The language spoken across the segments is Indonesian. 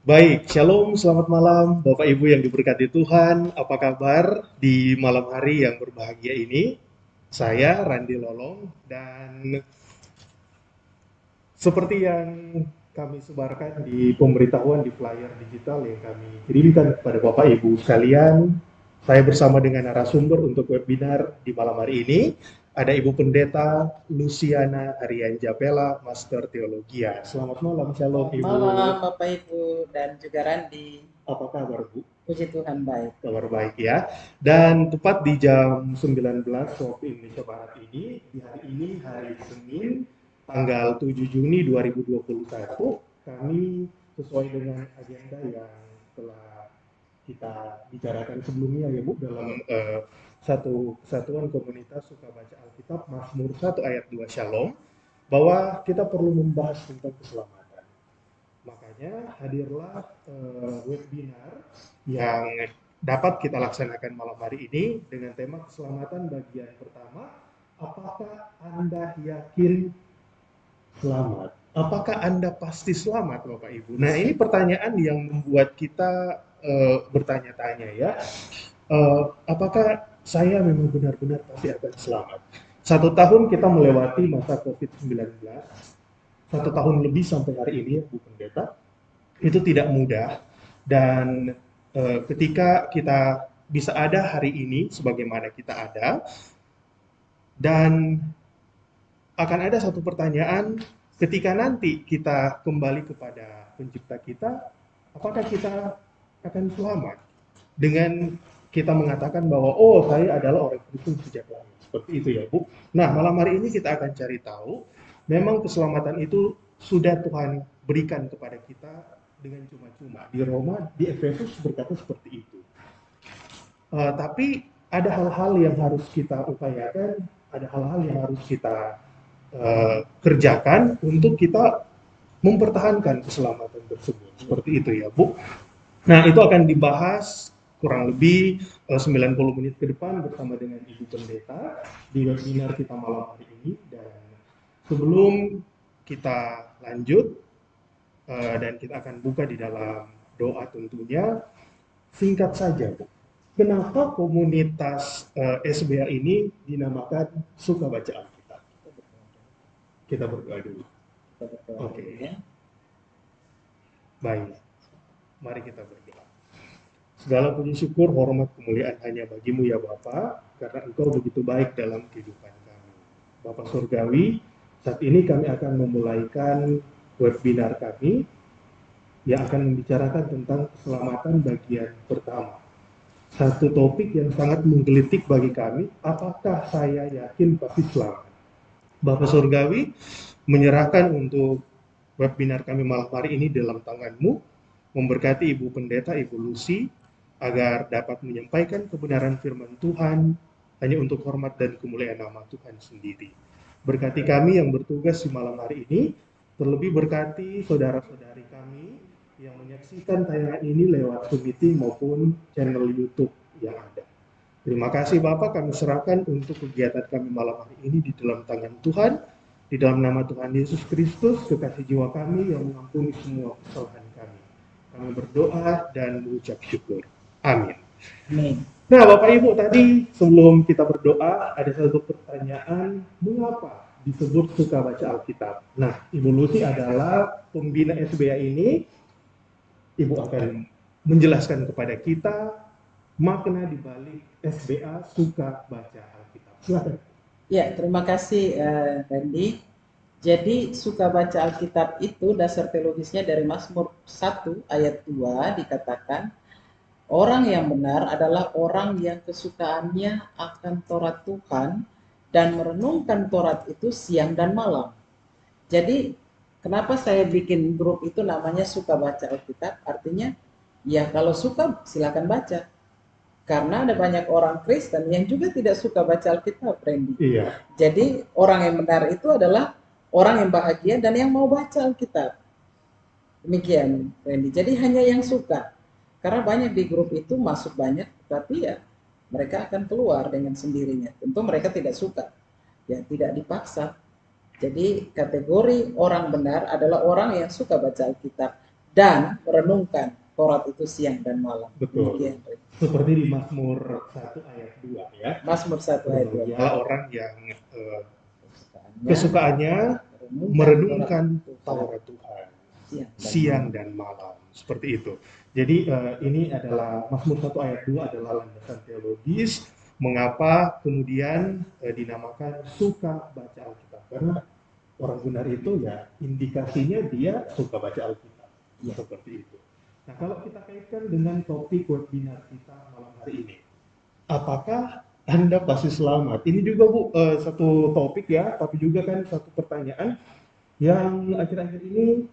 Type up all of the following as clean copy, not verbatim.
Baik, Shalom, selamat malam Bapak Ibu yang diberkati Tuhan. Apa kabar di malam hari yang berbahagia ini? Saya Randi Lolong dan seperti yang kami sebarkan di pemberitahuan di flyer digital yang kami kirimkan kepada Bapak Ibu sekalian, saya bersama dengan narasumber untuk webinar di malam hari ini. Ada Ibu Pendeta Luciana Harian Japela, Master Teologia. Selamat malam, Shalom Selamat Ibu. malam Bapak Ibu dan juga Randi. Apa kabar Bu? Puji Tuhan baik. Kabar baik ya. Dan tepat di jam 19 waktu Indonesia Barat ini, di hari ini, hari Senin, tanggal 7 Juni 2021, kami sesuai dengan agenda yang telah kita bicarakan sebelumnya ya Bu, dalam satu kesatuan komunitas suka baca Alkitab, Mazmur 1 ayat 2 Shalom, bahwa kita perlu membahas tentang keselamatan. Makanya hadirlah webinar yang dapat kita laksanakan malam hari ini dengan tema keselamatan bagian pertama. Apakah Anda yakin selamat? Apakah Anda pasti selamat, Bapak Ibu? Nah, ini pertanyaan yang membuat kita bertanya-tanya ya. Apakah saya memang benar-benar pasti akan selamat? 1 tahun kita melewati masa COVID-19, 1 tahun lebih sampai hari ini ya Bu Pendeta, itu tidak mudah dan ketika kita bisa ada hari ini sebagaimana kita ada dan akan ada satu pertanyaan ketika nanti kita kembali kepada pencipta kita, apakah kita akan selamat dengan kita mengatakan bahwa oh saya adalah orang Kristen sejak lama, seperti itu ya Bu. Nah malam hari ini kita akan cari tahu memang keselamatan itu sudah Tuhan berikan kepada kita dengan cuma-cuma. Di Roma, di Efesus berkata seperti itu. Tapi ada hal-hal yang harus kita upayakan, ada hal-hal yang harus kita kerjakan untuk kita mempertahankan keselamatan tersebut. Seperti itu ya Bu. Nah itu akan dibahas kurang lebih 90 menit ke depan bersama dengan Ibu Pendeta di webinar kita malam hari ini. Dan sebelum kita lanjut dan kita akan buka di dalam doa tentunya, singkat saja Bu. Kenapa komunitas SBA ini dinamakan Suka Baca Alkitab? Kita berdoa dulu. Oke, Ya. baik. Mari kita berdoa. Segala puji syukur, hormat, kemuliaan hanya bagimu ya Bapa, karena Engkau begitu baik dalam kehidupan kami. Bapak Surgawi, saat ini kami akan memulaikan webinar kami yang akan membicarakan tentang keselamatan bagian pertama. Satu topik yang sangat menggelitik bagi kami, apakah saya yakin pasti selamat? Bapak Surgawi menyerahkan untuk webinar kami malam hari ini dalam tangan-Mu, memberkati Ibu Pendeta, Ibu Lucy, agar dapat menyampaikan kebenaran firman Tuhan hanya untuk hormat dan kemuliaan nama Tuhan sendiri. Berkati kami yang bertugas di malam hari ini, terlebih berkati saudara-saudari kami yang menyaksikan tayangan ini lewat Zoom meeting maupun channel YouTube yang ada. Terima kasih Bapak, kami serahkan untuk kegiatan kami malam hari ini di dalam tangan Tuhan, di dalam nama Tuhan Yesus Kristus, kekasih jiwa kami yang mengampuni semua kesalahan kami. Kami berdoa dan mengucap syukur. Amin. Amin. Nah, Bapak Ibu, tadi sebelum kita berdoa, ada satu pertanyaan, mengapa disebut suka baca Alkitab? Nah, Ibu Lucy adalah pembina SBA ini, Ibu akan menjelaskan kepada kita makna dibalik SBA suka baca Alkitab. Silakan. Ya, terima kasih Randy. Jadi suka baca Alkitab itu dasar teologisnya dari Mazmur 1 ayat 2 dikatakan, orang yang benar adalah orang yang kesukaannya akan Taurat Tuhan dan merenungkan Taurat itu siang dan malam. Jadi kenapa saya bikin grup itu namanya suka baca Alkitab? Artinya ya kalau suka silakan baca. Karena ada banyak orang Kristen yang juga tidak suka baca Alkitab, Randy. Iya. Jadi orang yang benar itu adalah orang yang bahagia dan yang mau baca Alkitab. Demikian, Randy. Jadi hanya yang suka. Karena banyak di grup itu masuk banyak, tapi ya mereka akan keluar dengan sendirinya. Tentu mereka tidak suka. Ya, tidak dipaksa. Jadi kategori orang benar adalah orang yang suka baca Alkitab dan merenungkan Taurat itu siang dan malam. Betul. Demikian. Seperti di Mazmur 1 ayat 2 ya. Mazmur 1 ayat 2. Dialah orang yang Kesukaannya kesukaannya merenungkan Taurat Tuhan siang dan malam. Seperti itu. Jadi ini adalah Mazmur 1 ayat 2 adalah landasan teologis mengapa kemudian dinamakan suka baca Alkitab. Karena orang benar itu ya indikasinya dia suka baca Alkitab. Ya. Seperti itu. Nah, kalau kita kaitkan dengan topik webinar kita malam hari ini, apakah Anda pasti selamat? Ini juga Bu, satu topik ya, tapi juga kan satu pertanyaan yang akhir-akhir ini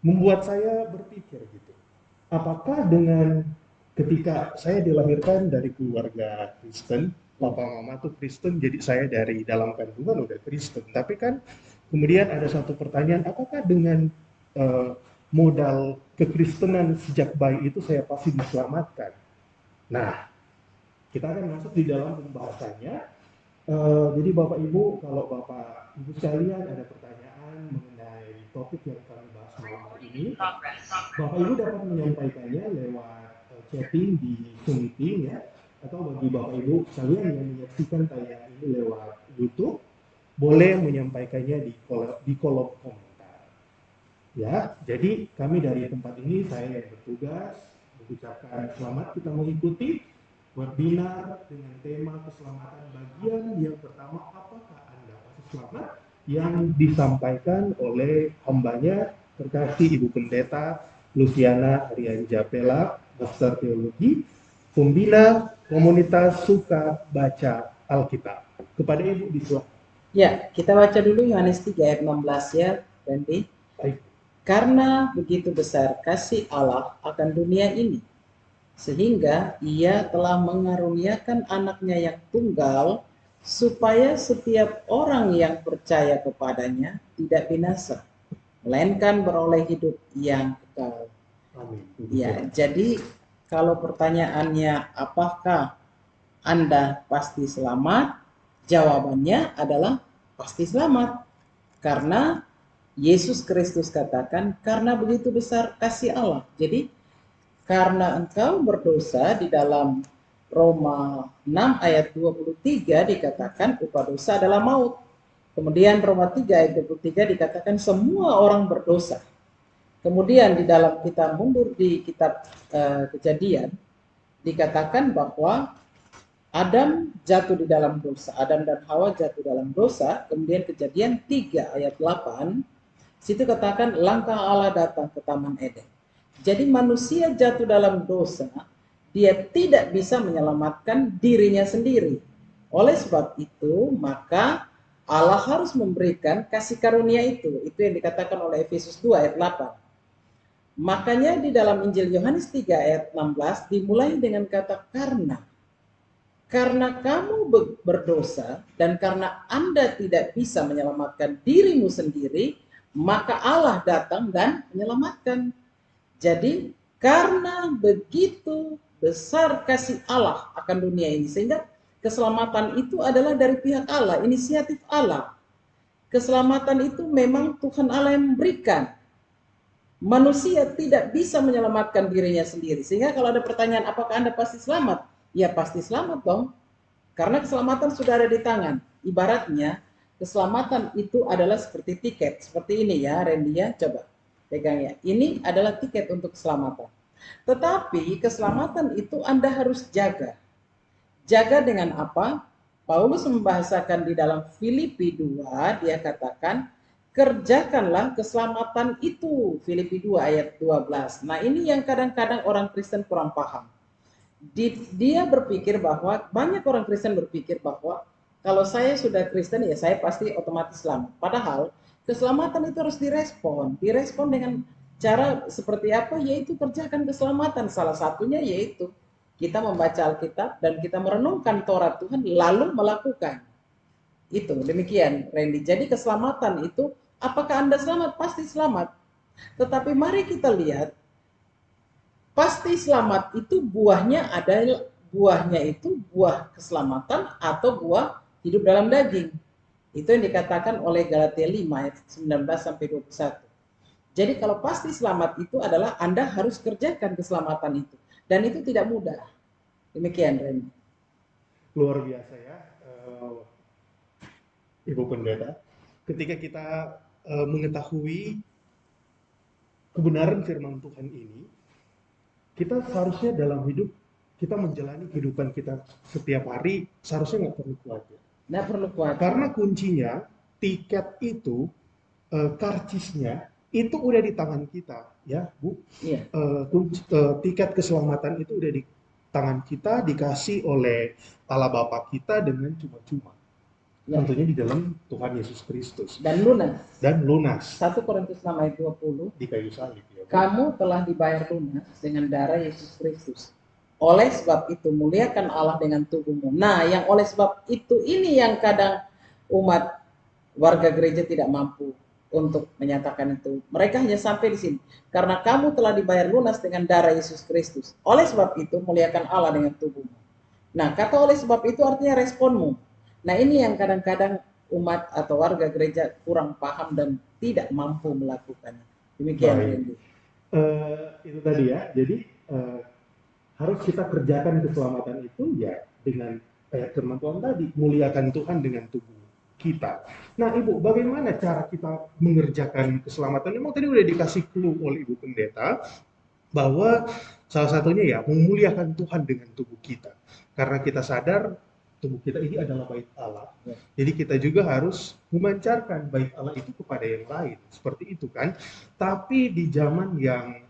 membuat saya berpikir gitu. Apakah dengan ketika saya dilahirkan dari keluarga Kristen, papa mama tuh Kristen, jadi saya dari dalam kandungan udah Kristen. Tapi kan kemudian ada satu pertanyaan, apakah dengan modal kekristenan sejak bayi itu saya pasti diselamatkan? Nah, kita akan masuk di dalam pembahasannya. Jadi Bapak Ibu, kalau Bapak Ibu sekalian ada pertanyaan mengenai topik yang kami bahas malam hari ini, Bapak Ibu dapat menyampaikannya lewat chatting di Zoom meeting ya, atau bagi Bapak Ibu sekalian yang menyaksikan tayangan ini lewat YouTube, boleh menyampaikannya di kolom komentar. Ya, jadi kami dari tempat ini, saya yang bertugas mengucapkan selamat kita mengikuti webinar dengan tema keselamatan bagian yang pertama, apakah Anda pasti selamat, yang disampaikan oleh hambanya terkasih Ibu Pendeta Luciana Arianjapela, Master Teologi, Pembina Komunitas Suka Baca Alkitab. Kepada Ibu disilakan. Ya, kita baca dulu Yohanes 3 ayat 16 ya, Randy. Baik. Karena begitu besar kasih Allah akan dunia ini, sehingga ia telah mengaruniakan anaknya yang tunggal, supaya setiap orang yang percaya kepadanya tidak binasa, melainkan beroleh hidup yang kekal. Amin. Ya, jadi kalau pertanyaannya apakah Anda pasti selamat? Jawabannya adalah pasti selamat. Karena Yesus Kristus katakan, karena begitu besar kasih Allah. Jadi karena engkau berdosa, di dalam Roma 6 ayat 23 dikatakan upah dosa adalah maut. Kemudian Roma 3 ayat 23 dikatakan semua orang berdosa. Kemudian di dalam kita mundur di kitab Kejadian dikatakan bahwa Adam jatuh di dalam dosa, Adam dan Hawa jatuh dalam dosa. Kemudian Kejadian 3 ayat 8 situ katakan langkah Allah datang ke Taman Eden. Jadi manusia jatuh dalam dosa, dia tidak bisa menyelamatkan dirinya sendiri. Oleh sebab itu, maka Allah harus memberikan kasih karunia itu. Itu yang dikatakan oleh Efesus 2 ayat 8. Makanya di dalam Injil Yohanes 3 ayat 16 dimulai dengan kata karena. Karena kamu berdosa dan karena Anda tidak bisa menyelamatkan dirimu sendiri, maka Allah datang dan menyelamatkan. Jadi karena begitu besar kasih Allah akan dunia ini, sehingga keselamatan itu adalah dari pihak Allah, inisiatif Allah. Keselamatan itu memang Tuhan Allah yang memberikan. Manusia tidak bisa menyelamatkan dirinya sendiri. Sehingga kalau ada pertanyaan apakah Anda pasti selamat? Ya pasti selamat dong. Karena keselamatan sudah ada di tangan. Ibaratnya keselamatan itu adalah seperti tiket. Seperti ini ya Randy ya, coba pegang ya. Ini adalah tiket untuk keselamatan. Tetapi keselamatan itu Anda harus jaga. Jaga dengan apa? Paulus membahasakan di dalam Filipi 2, dia katakan, kerjakanlah keselamatan itu. Filipi 2 ayat 12. Nah ini yang kadang-kadang orang Kristen kurang paham. Dia berpikir bahwa, banyak orang Kristen berpikir bahwa, kalau saya sudah Kristen ya saya pasti otomatis selamat. Padahal keselamatan itu harus direspon. Direspon dengan cara seperti apa? Yaitu kerjakan keselamatan. Salah satunya yaitu kita membaca Alkitab dan kita merenungkan Taurat Tuhan lalu melakukan. Itu demikian Randy. Jadi keselamatan itu, apakah Anda selamat? Pasti selamat. Tetapi mari kita lihat, pasti selamat itu buahnya adalah, buahnya itu buah keselamatan atau buah hidup dalam daging. Itu yang dikatakan oleh Galatia 5 ayat 19 sampai 21. Jadi kalau pasti selamat itu adalah Anda harus kerjakan keselamatan itu. Dan itu tidak mudah. Demikian, Randy. Luar biasa ya, Ibu Pendeta. Ketika kita mengetahui kebenaran firman Tuhan ini, kita seharusnya dalam hidup kita menjalani kehidupan kita setiap hari seharusnya nggak perlu khawatir. Nggak perlu khawatir. Karena kuncinya tiket itu, karcisnya itu udah di tangan kita, ya Bu. Iya. Tiket keselamatan itu udah di tangan kita, dikasih oleh Allah Bapa kita dengan cuma-cuma. Ya. Tentunya di dalam Tuhan Yesus Kristus. Dan lunas. Dan lunas. 1 Korintus 6 ayat 20. Di kayu salib. Ya, kamu telah dibayar lunas dengan darah Yesus Kristus. Oleh sebab itu muliakan Allah dengan tubuhmu. Nah, yang oleh sebab itu ini yang kadang umat warga gereja tidak mampu untuk menyatakan itu. Mereka hanya sampai di sini. Karena kamu telah dibayar lunas dengan darah Yesus Kristus. Oleh sebab itu muliakan Allah dengan tubuhmu. Nah, kata oleh sebab itu artinya responmu. Nah, ini yang kadang-kadang umat atau warga gereja kurang paham dan tidak mampu melakukannya. Demikian, Randy. Itu tadi ya. Jadi harus kita kerjakan keselamatan itu ya dengan ayat firman Tuhan tadi, muliakan Tuhan dengan tubuh kita. Nah, Ibu, bagaimana cara kita mengerjakan keselamatan? Memang tadi udah dikasih clue oleh Ibu Pendeta bahwa salah satunya ya memuliakan Tuhan dengan tubuh kita. Karena kita sadar tubuh kita ini adalah bait Allah. Jadi kita juga harus memancarkan bait Allah itu kepada yang lain. Seperti itu kan. Tapi di zaman yang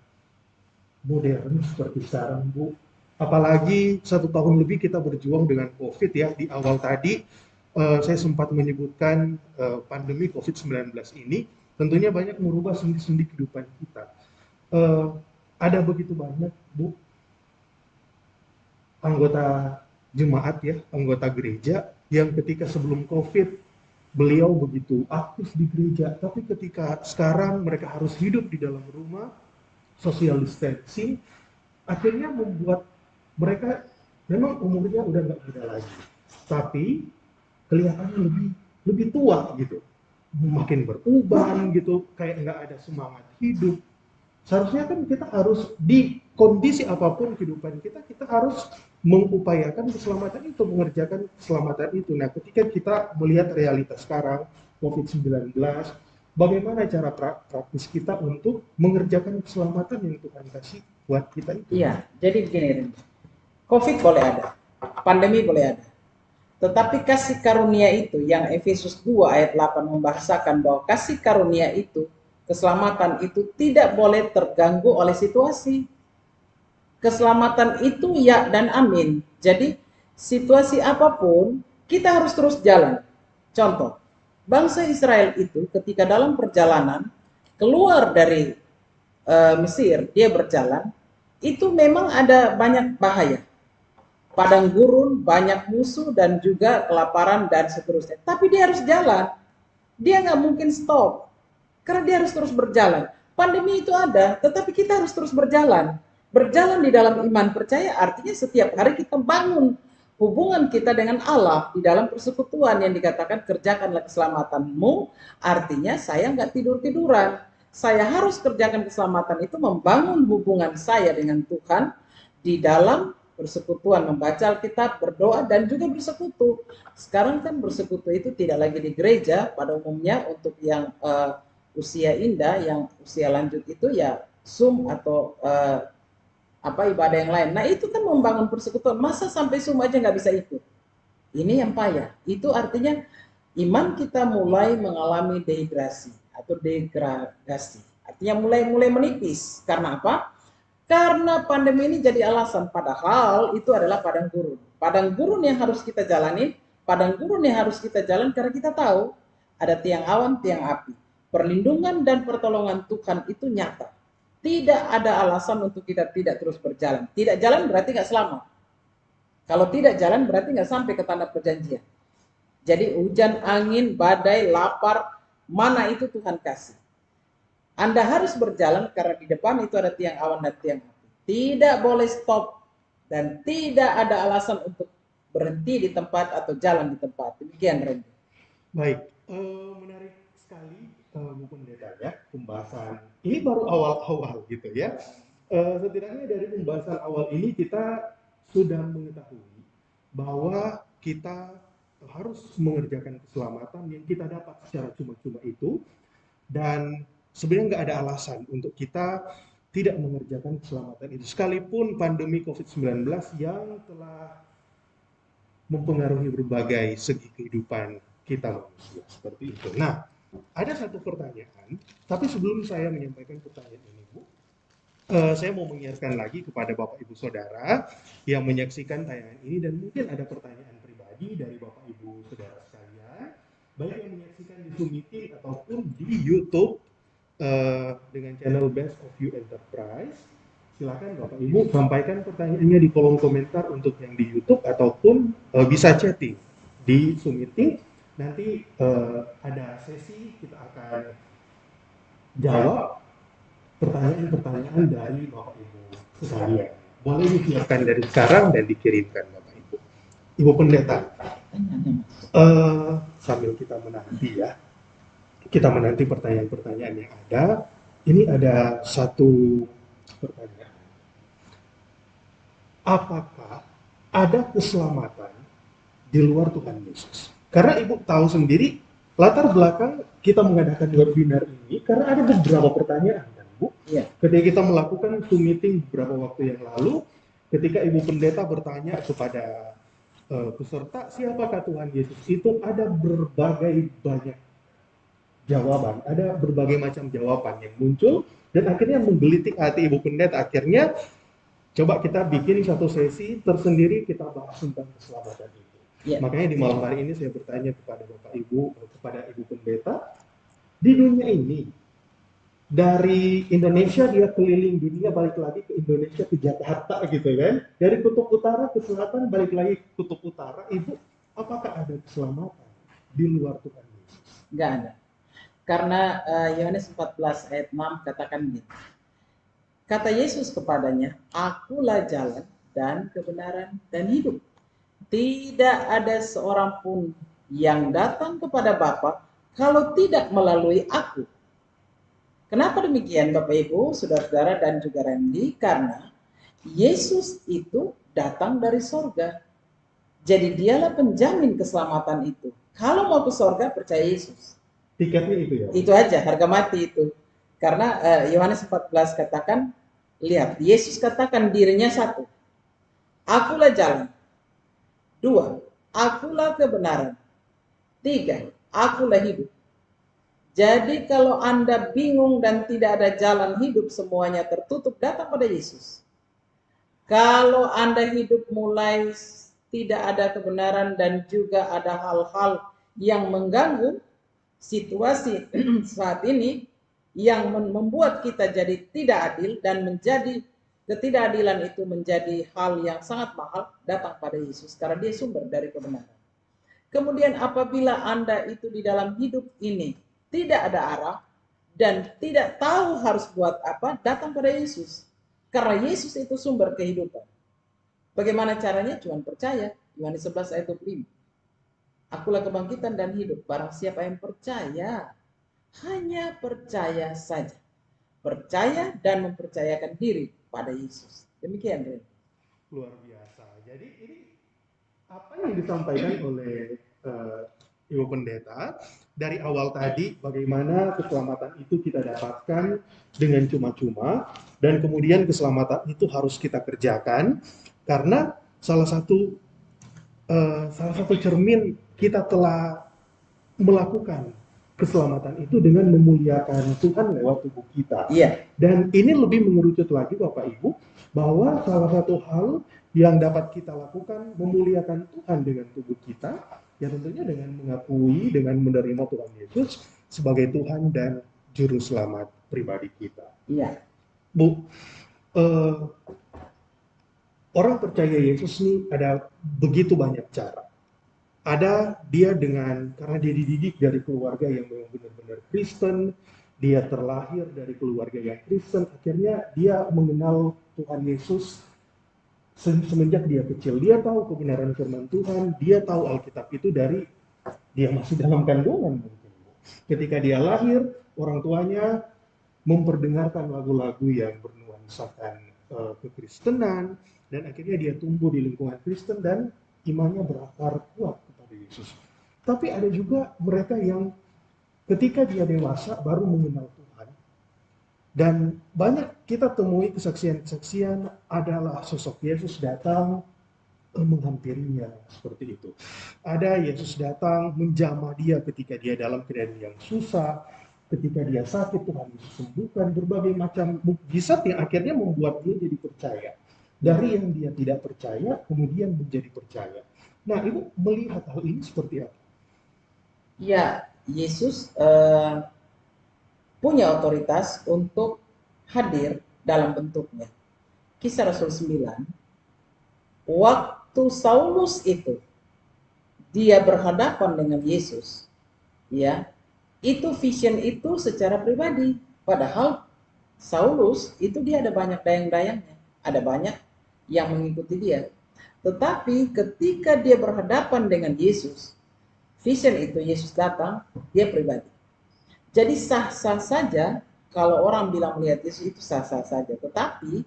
modern seperti sekarang, Bu, apalagi 1 tahun lebih kita berjuang dengan COVID ya. Di awal tadi saya sempat menyebutkan pandemi COVID-19 ini tentunya banyak merubah sendi-sendi kehidupan kita. Ada begitu banyak, Bu, anggota jemaat ya, anggota gereja yang ketika sebelum COVID beliau begitu aktif di gereja, tapi ketika sekarang mereka harus hidup di dalam rumah, social distancing, akhirnya membuat mereka memang umurnya udah nggak muda lagi, tapi kelihatannya lebih tua gitu, makin beruban gitu, kayak nggak ada semangat hidup. Seharusnya kan kita harus di kondisi apapun kehidupan kita, kita harus mengupayakan keselamatan itu, mengerjakan keselamatan itu. Nah, ketika kita melihat realitas sekarang, COVID-19, bagaimana cara praktis kita untuk mengerjakan keselamatan yang Tuhan kasih buat kita itu? Iya, jadi begini, COVID boleh ada, pandemi boleh ada. Tetapi kasih karunia itu yang Efesus 2 ayat 8 membahasakan bahwa kasih karunia itu, keselamatan itu tidak boleh terganggu oleh situasi. Keselamatan itu ya dan amin. Jadi situasi apapun kita harus terus jalan. Contoh, bangsa Israel itu ketika dalam perjalanan keluar dari Mesir, dia berjalan, itu memang ada banyak bahaya. Padang gurun, banyak musuh dan juga kelaparan dan seterusnya. Tapi dia harus jalan. Dia nggak mungkin stop. Karena dia harus terus berjalan. Pandemi itu ada, tetapi kita harus terus berjalan. Berjalan di dalam iman percaya artinya setiap hari kita bangun hubungan kita dengan Allah di dalam persekutuan yang dikatakan kerjakanlah keselamatanmu, artinya saya nggak tidur-tiduran. Saya harus kerjakan keselamatan itu membangun hubungan saya dengan Tuhan di dalam persekutuan, membaca Alkitab, berdoa, dan juga bersekutu. Sekarang kan bersekutu itu tidak lagi di gereja, pada umumnya untuk yang usia indah, yang usia lanjut itu ya Zoom atau ibadah yang lain. Nah itu kan membangun persekutuan. Masa sampai Zoom aja nggak bisa ikut? Ini yang payah. Itu artinya iman kita mulai mengalami dehidrasi atau degradasi. Artinya mulai menipis. Karena apa? Karena pandemi ini jadi alasan. Padahal itu adalah padang gurun. Padang gurun yang harus kita jalani, padang gurun yang harus kita jalan karena kita tahu ada tiang awan, tiang api. Perlindungan dan pertolongan Tuhan itu nyata. Tidak ada alasan untuk kita tidak terus berjalan. Tidak jalan berarti nggak selamat. Kalau tidak jalan berarti nggak sampai ke tanah perjanjian. Jadi hujan, angin, badai, lapar, mana itu Tuhan kasih. Anda harus berjalan karena di depan itu ada tiang awan dan tiang api. Tidak boleh stop dan tidak ada alasan untuk berhenti di tempat atau jalan di tempat. Demikian, Randy. Baik, menarik sekali Bu Pendeta ya, pembahasan ini baru awal-awal gitu ya. Setidaknya dari pembahasan awal ini kita sudah mengetahui bahwa kita harus mengerjakan keselamatan yang kita dapat secara cuma-cuma itu, dan sebenarnya nggak ada alasan untuk kita tidak mengerjakan keselamatan itu sekalipun pandemi COVID-19 yang telah mempengaruhi berbagai segi kehidupan kita manusia seperti itu. Nah, ada satu pertanyaan, tapi sebelum saya menyampaikan pertanyaan ini, Bu, saya mau mengingatkan lagi kepada Bapak Ibu Saudara yang menyaksikan tayangan ini, dan mungkin ada pertanyaan pribadi dari Bapak Ibu Saudara sekalian, baik yang menyaksikan di Zoom Meeting ataupun di YouTube dengan channel Best of You Enterprise. Silakan Bapak Ibu sampaikan pertanyaannya di kolom komentar untuk yang di YouTube, ataupun bisa chatting di Zoom Meeting. Nanti ada sesi kita akan jawab pertanyaan-pertanyaan dari Bapak Ibu sekalian. Boleh disiapkan dari sekarang dan dikirimkan Bapak Ibu. Ibu Pendeta, sambil kita menanti ya, kita menanti pertanyaan-pertanyaan yang ada. Ini ada satu pertanyaan. Apakah ada keselamatan di luar Tuhan Yesus? Karena Ibu tahu sendiri latar belakang kita mengadakan webinar ini karena ada beberapa pertanyaan kan Bu? Iya. Ketika kita melakukan Zoom meeting beberapa waktu yang lalu, ketika Ibu Pendeta bertanya kepada peserta siapakah Tuhan Yesus, itu ada berbagai banyak jawaban, ada berbagai macam jawaban yang muncul dan akhirnya menggelitik hati Ibu Pendeta. Akhirnya coba kita bikin satu sesi tersendiri, kita bahas tentang keselamatan itu. Yeah. Makanya di malam hari ini saya bertanya kepada Bapak Ibu, kepada Ibu Pendeta, di dunia ini, dari Indonesia dia keliling dunia, balik lagi ke Indonesia, ke Jakarta gitu kan, dari kutub utara ke selatan, balik lagi ke kutub utara. Ibu, apakah ada keselamatan di luar Tuhan Yesus? Enggak ada. Karena Yohanes 14 ayat 6 katakan gitu. Kata Yesus kepadanya, akulah jalan dan kebenaran dan hidup. Tidak ada seorang pun yang datang kepada Bapa kalau tidak melalui aku. Kenapa demikian Bapak Ibu, Saudara-saudara dan juga Randy? Karena Yesus itu datang dari sorga. Jadi dialah penjamin keselamatan itu. Kalau mau ke sorga, percaya Yesus. Tiketnya itu ya? Itu aja, harga mati itu. Karena Yohanes 14 katakan, lihat, Yesus katakan dirinya satu. Akulah jalan. Dua, akulah kebenaran. Tiga, akulah hidup. Jadi kalau Anda bingung dan tidak ada jalan hidup, semuanya tertutup, datang pada Yesus. Kalau Anda hidup mulai tidak ada kebenaran dan juga ada hal-hal yang mengganggu situasi saat ini, yang membuat kita jadi tidak adil dan menjadi ketidakadilan itu menjadi hal yang sangat mahal, datang pada Yesus karena dia sumber dari kebenaran. Kemudian apabila Anda itu di dalam hidup ini tidak ada arah dan tidak tahu harus buat apa, datang pada Yesus karena Yesus itu sumber kehidupan. Bagaimana caranya? Cuma percaya. Yohanes 11 ayat 25. Akulah kebangkitan dan hidup. Barang siapa yang percaya, hanya percaya saja. Percaya dan mempercayakan diri pada Yesus. Demikian, Ren. Luar biasa. Jadi ini apa yang disampaikan oleh Ibu Pendeta dari awal tadi, bagaimana keselamatan itu kita dapatkan dengan cuma-cuma, dan kemudian keselamatan itu harus kita kerjakan karena salah satu cermin kita telah melakukan keselamatan itu dengan memuliakan Tuhan lewat tubuh kita. Iya. Dan ini lebih mengerucut lagi Bapak Ibu, bahwa salah satu hal yang dapat kita lakukan memuliakan Tuhan dengan tubuh kita, ya tentunya dengan mengakui, dengan menerima Tuhan Yesus sebagai Tuhan dan Juru Selamat pribadi kita. Iya. Bu, orang percaya Yesus ini ada begitu banyak cara. Ada dia karena dia dididik dari keluarga yang memang benar-benar Kristen, dia terlahir dari keluarga yang Kristen, akhirnya dia mengenal Tuhan Yesus semenjak dia kecil. Dia tahu kebenaran firman Tuhan, dia tahu Alkitab itu dari dia masih dalam kandungan mungkin. Ketika dia lahir, orang tuanya memperdengarkan lagu-lagu yang bernuansakan kekristenan, dan akhirnya dia tumbuh di lingkungan Kristen dan imannya berakar kuat kepada Yesus. Tapi ada juga mereka yang ketika dia dewasa baru mengenal Tuhan, dan banyak kita temui kesaksian-kesaksian adalah sosok Yesus datang menghampirinya seperti itu. Ada Yesus datang menjamah dia ketika dia dalam keadaan yang susah, ketika dia sakit Tuhan Yesus sembuhkan, berbagai macam mukjizat yang akhirnya membuat dia jadi percaya. Dari yang dia tidak percaya kemudian menjadi percaya. Nah, Ibu melihat hal ini seperti apa? Ya, Yesus punya otoritas untuk hadir dalam bentuknya. Kisah Rasul 9, waktu Saulus itu dia berhadapan dengan Yesus, ya, itu vision itu secara pribadi. Padahal Saulus itu dia ada banyak dayang-dayangnya, ada banyak yang mengikuti dia. Tetapi ketika dia berhadapan dengan Yesus, vision itu Yesus datang, dia pribadi. Jadi sah-sah saja kalau orang bilang melihat Yesus itu sah-sah saja. Tetapi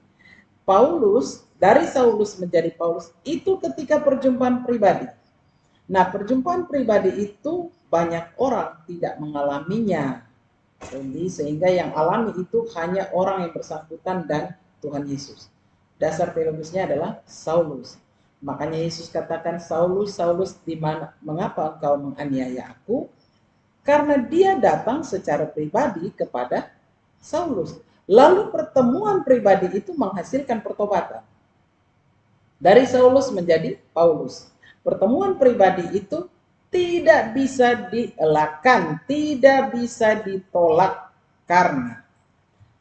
Paulus, dari Saulus menjadi Paulus, itu ketika perjumpaan pribadi. Nah, perjumpaan pribadi itu banyak orang tidak mengalaminya. Sehingga yang alami itu hanya orang yang bersangkutan dan Tuhan Yesus. Dasar teologisnya adalah Saulus. Makanya Yesus katakan, Saulus, Saulus, di mana, mengapa engkau menganiaya aku? Karena dia datang secara pribadi kepada Saulus. Lalu pertemuan pribadi itu menghasilkan pertobatan. Dari Saulus menjadi Paulus. Pertemuan pribadi itu tidak bisa dielakkan, tidak bisa ditolak, karena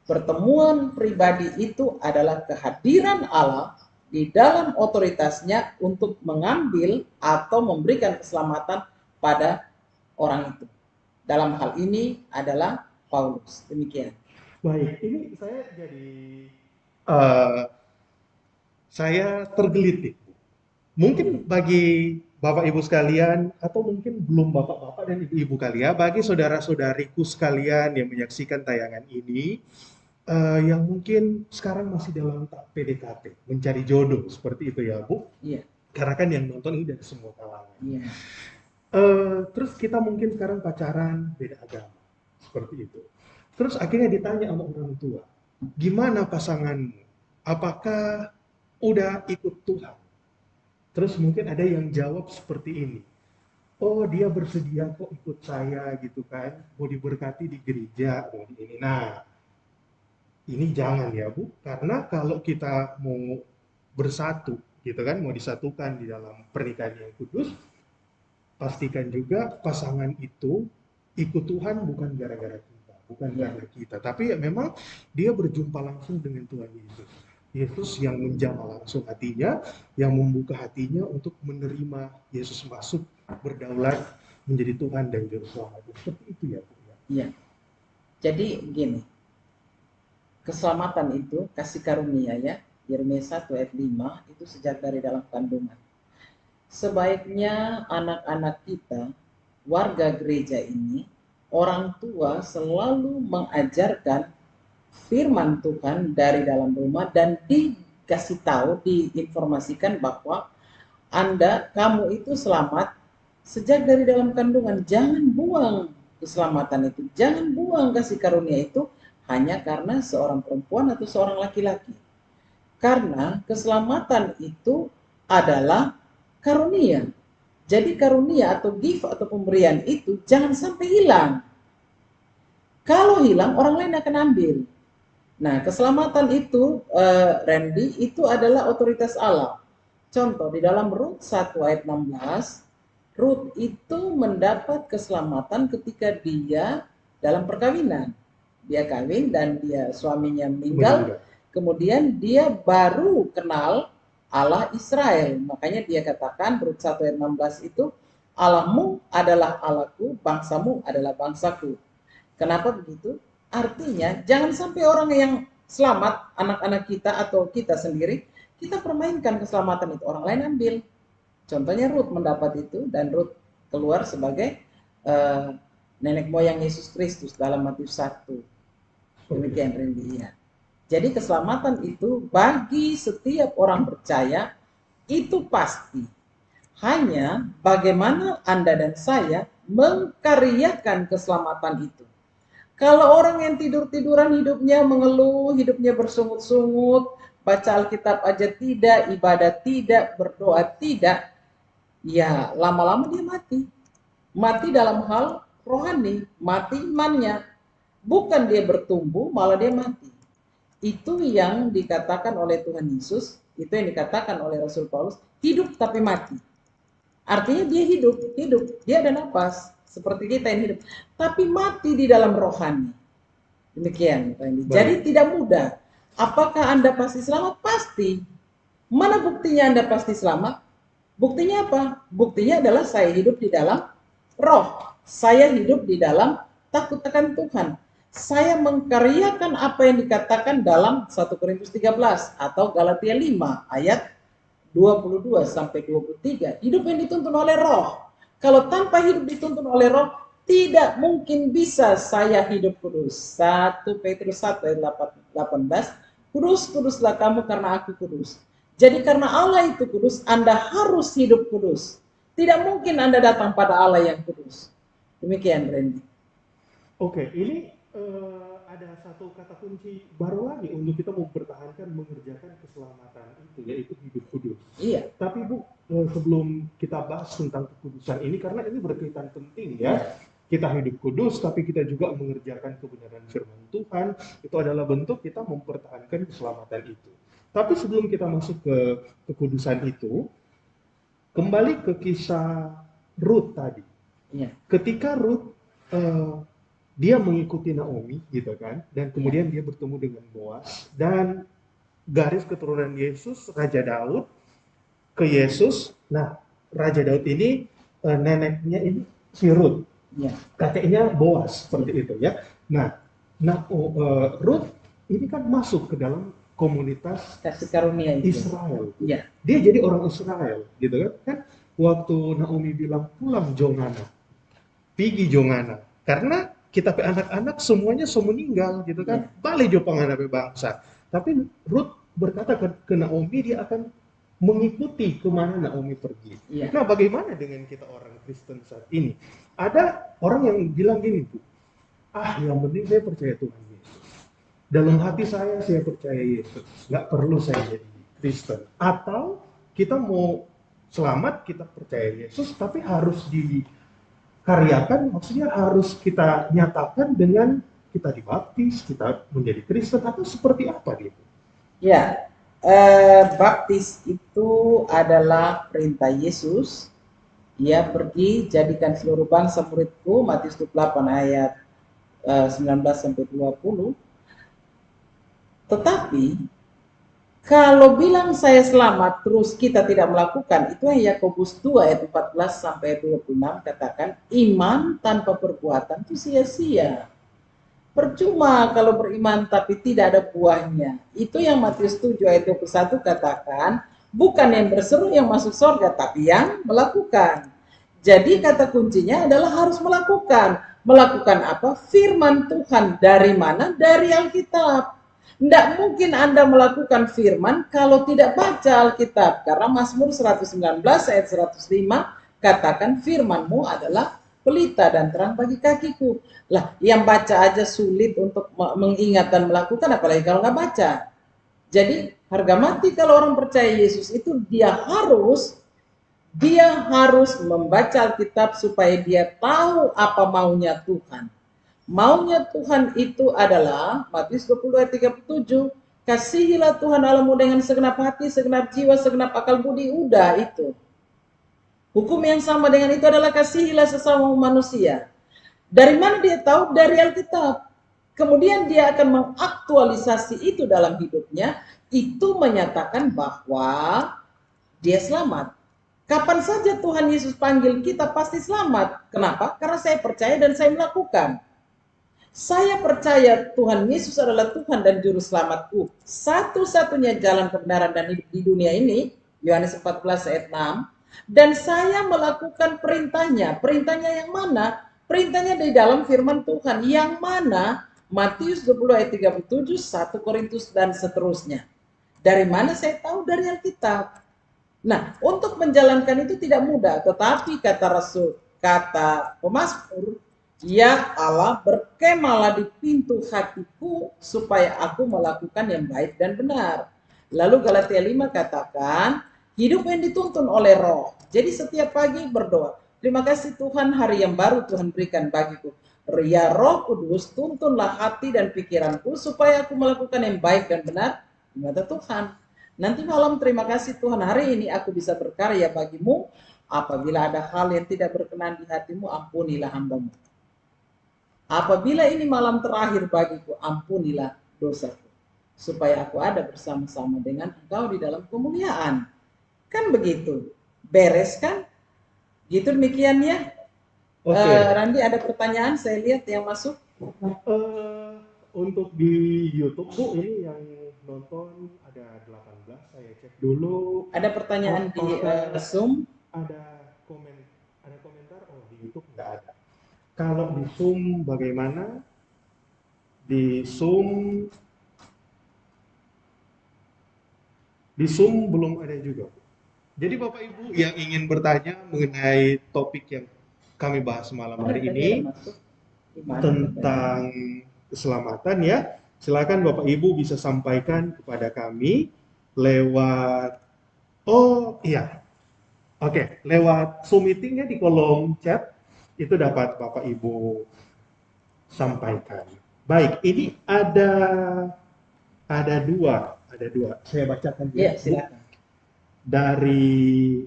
pertemuan pribadi itu adalah kehadiran Allah di dalam otoritasnya untuk mengambil atau memberikan keselamatan pada orang itu. Dalam hal ini adalah Paulus. Demikian. Baik, ini uh, saya tergelit nih. Mungkin bagi Bapak Ibu sekalian, atau mungkin belum Bapak-Bapak dan Ibu-Ibu kalian, bagi saudara-saudariku sekalian yang menyaksikan tayangan ini, yang mungkin sekarang masih dalam tahap PDKT, mencari jodoh, seperti itu ya Bu? Iya. Karena kan yang nonton ini dari semua kalangan. Iya. Terus kita mungkin sekarang pacaran, beda agama, seperti itu. Terus akhirnya ditanya sama orang tua, gimana pasanganmu? Apakah udah ikut Tuhan? Terus mungkin ada yang jawab seperti ini, oh dia bersedia kok ikut saya gitu kan, mau diberkati di gereja, mau di ini. Nah, ini jangan ya Bu, karena kalau kita mau bersatu gitu kan, mau disatukan di dalam pernikahan yang kudus, pastikan juga pasangan itu ikut Tuhan bukan gara-gara kita, bukan karena kita, tapi ya memang dia berjumpa langsung dengan Tuhan Yesus. Yesus yang menjamah langsung hatinya, yang membuka hatinya untuk menerima Yesus masuk berdaulat menjadi Tuhan dan Juru Selamat. Seperti itu ya Bu. Iya. Jadi begini, keselamatan itu kasih karunia ya. Yeremia 1 ayat 5 itu sejak dari dalam kandungan. Sebaiknya anak-anak kita, warga gereja ini, orang tua selalu mengajarkan firman Tuhan dari dalam rumah dan dikasih tahu, diinformasikan bahwa kamu itu selamat sejak dari dalam kandungan. Jangan buang keselamatan itu, jangan buang kasih karunia itu hanya karena seorang perempuan atau seorang laki-laki. Karena keselamatan itu adalah karunia. Jadi karunia atau gift atau pemberian itu jangan sampai hilang. Kalau hilang, orang lain akan ambil. Nah, keselamatan itu, Randy, itu adalah otoritas Allah. Contoh, di dalam Rut 1 ayat 16, Rut itu mendapat keselamatan ketika dia dalam perkawinan. Dia kawin dan dia suaminya meninggal. Kemudian dia baru kenal Allah Israel. Makanya dia katakan Rut 1 ayat 16 itu, Allahmu adalah Allahku, bangsamu adalah bangsaku. Kenapa begitu? Artinya jangan sampai orang yang selamat, anak-anak kita atau kita sendiri, kita permainkan keselamatan itu, orang lain ambil. Contohnya Rut mendapat itu dan Rut keluar sebagai nenek moyang Yesus Kristus dalam Matius 1. Demikian Randy ya. Jadi keselamatan itu bagi setiap orang percaya itu pasti. Hanya bagaimana Anda dan saya mengkaryakan keselamatan itu. Kalau orang yang tidur-tiduran hidupnya mengeluh, hidupnya bersungut-sungut, baca Alkitab aja tidak, ibadah tidak, berdoa tidak, ya lama-lama dia mati. Mati dalam hal rohani, mati imannya. Bukan dia bertumbuh, malah dia mati. Itu yang dikatakan oleh Tuhan Yesus, itu yang dikatakan oleh Rasul Paulus, hidup tapi mati. Artinya dia hidup, dia ada nafas, seperti kita yang hidup, tapi mati di dalam rohani. Demikian, Randy. Jadi tidak mudah. Apakah Anda pasti selamat? Pasti. Mana buktinya Anda pasti selamat? Buktinya apa? Buktinya adalah saya hidup di dalam roh. Saya hidup di dalam takut akan Tuhan. Saya mengkaryakan apa yang dikatakan dalam 1 Korintus 13 atau Galatia 5 ayat 22 sampai 23. Hidup yang dituntun oleh roh. Kalau tanpa hidup dituntun oleh roh, tidak mungkin bisa saya hidup kudus. 1 Petrus 1 ayat 18. Kudus, kuduslah kamu karena aku kudus. Jadi karena Allah itu kudus, Anda harus hidup kudus. Tidak mungkin Anda datang pada Allah yang kudus. Demikian, Randy. Oke, ini ada satu kata kunci baru lagi untuk kita mempertahankan mengerjakan keselamatan itu, yaitu hidup kudus. Iya. Tapi Bu, sebelum kita bahas tentang kekudusan ini, karena ini berkaitan penting ya, kita hidup kudus, tapi kita juga mengerjakan kebenaran firman Tuhan, itu adalah bentuk kita mempertahankan keselamatan itu. Tapi sebelum kita masuk ke kekudusan itu, kembali ke kisah Ruth tadi. Iya. Ketika Ruth dia mengikuti Naomi gitu kan, dan kemudian dia bertemu dengan Boaz, dan garis keturunan Yesus, Raja Daud ke Yesus. Nah, Raja Daud ini neneknya ini si Ruth, kakeknya Boaz, seperti itu ya. Nah, Ruth ini kan masuk ke dalam komunitas kasih karunia itu. Israel. Ya. Dia jadi orang Israel, gitu kan? Kan waktu Naomi bilang pulang Jongana, pergi Jongana, karena kita anak-anak semuanya meninggal, gitu kan? Balik jo pangandape bangsa. Tapi Ruth berkata ke Naomi, dia akan mengikuti kemana Naomi pergi. Ya. Nah, bagaimana dengan kita orang Kristen saat ini? Ada orang yang bilang gini, Bu, yang penting saya percaya Tuhan Yesus. Dalam hati saya percaya Yesus. Nggak perlu saya jadi Kristen. Atau kita mau selamat, kita percaya Yesus, tapi harus dikaryakan, maksudnya harus kita nyatakan dengan kita dibaptis, kita menjadi Kristen, atau seperti apa dia? Ya, baptis itu adalah perintah Yesus. Ia pergi jadikan seluruh bangsa muridku, Matius 28 ayat 19 sampai 20. Tetapi kalau bilang saya selamat terus kita tidak melakukan, itu yang Yakobus 2 ayat 14 sampai 26 katakan, iman tanpa perbuatan itu sia-sia. Percuma kalau beriman tapi tidak ada buahnya. Itu yang Matius 7 ayat 21 katakan, bukan yang berseru yang masuk surga, tapi yang melakukan. Jadi kata kuncinya adalah harus melakukan. Melakukan apa? Firman Tuhan. Dari mana? Dari Alkitab. Tidak mungkin Anda melakukan firman kalau tidak baca Alkitab. Karena Mazmur 119 ayat 105 katakan firmanmu adalah pelita dan terang bagi kakiku. Lah, yang baca aja sulit untuk mengingat dan melakukan, apalagi kalau nggak baca. Jadi harga mati kalau orang percaya Yesus itu dia harus membaca Alkitab supaya dia tahu apa maunya Tuhan. Maunya Tuhan itu adalah Matius 20 ayat 37, kasihilah Tuhan Allahmu dengan segenap hati, segenap jiwa, segenap akal budi. Udah itu. Hukum yang sama dengan itu adalah kasihilah sesama manusia. Dari mana dia tahu? Dari Alkitab. Kemudian dia akan mengaktualisasi itu dalam hidupnya. Itu menyatakan bahwa dia selamat. Kapan saja Tuhan Yesus panggil kita pasti selamat. Kenapa? Karena saya percaya dan saya melakukan. Saya percaya Tuhan Yesus adalah Tuhan dan Juru Selamatku. Satu-satunya jalan kebenaran dan hidup di dunia ini, Yohanes 14 ayat 6. Dan saya melakukan perintahnya. Perintahnya yang mana? Perintahnya di dalam firman Tuhan, yang mana Matius 20 ayat 37, 1 Korintus dan seterusnya. Dari mana saya tahu? Dari Alkitab. Nah, untuk menjalankan itu tidak mudah, tetapi kata Rasul, kata pemazmur, ya Allah, berkemahlah di pintu hatiku supaya aku melakukan yang baik dan benar. Lalu Galatia 5 katakan, hidup yang dituntun oleh roh. Jadi setiap pagi berdoa, terima kasih Tuhan, hari yang baru Tuhan berikan bagiku. Ya Roh Kudus, tuntunlah hati dan pikiranku supaya aku melakukan yang baik dan benar di mata Tuhan. Nanti malam, terima kasih Tuhan, hari ini aku bisa berkarya bagimu. Apabila ada hal yang tidak berkenan di hatimu, ampunilah hambamu. Apabila ini malam terakhir bagiku, ampunilah dosaku, supaya aku ada bersama-sama dengan engkau di dalam kemuliaan. Kan begitu? Beres kan? Gitu demikian ya. Randi, ada pertanyaan saya lihat yang masuk. Untuk di YouTube Bu, ini yang nonton ada 18, saya cek dulu. Ada pertanyaan di Zoom? Ada komentar? Oh, di YouTube nggak ada. Kalau di Zoom bagaimana? Di Zoom belum ada juga. Jadi Bapak Ibu yang ingin bertanya mengenai topik yang kami bahas malam hari ini tentang keselamatan ya, silakan Bapak Ibu bisa sampaikan kepada kami lewat lewat Zoom meetingnya di kolom chat itu dapat Bapak Ibu sampaikan. Baik, ini ada dua. Saya bacakan ya. Silakan. Dari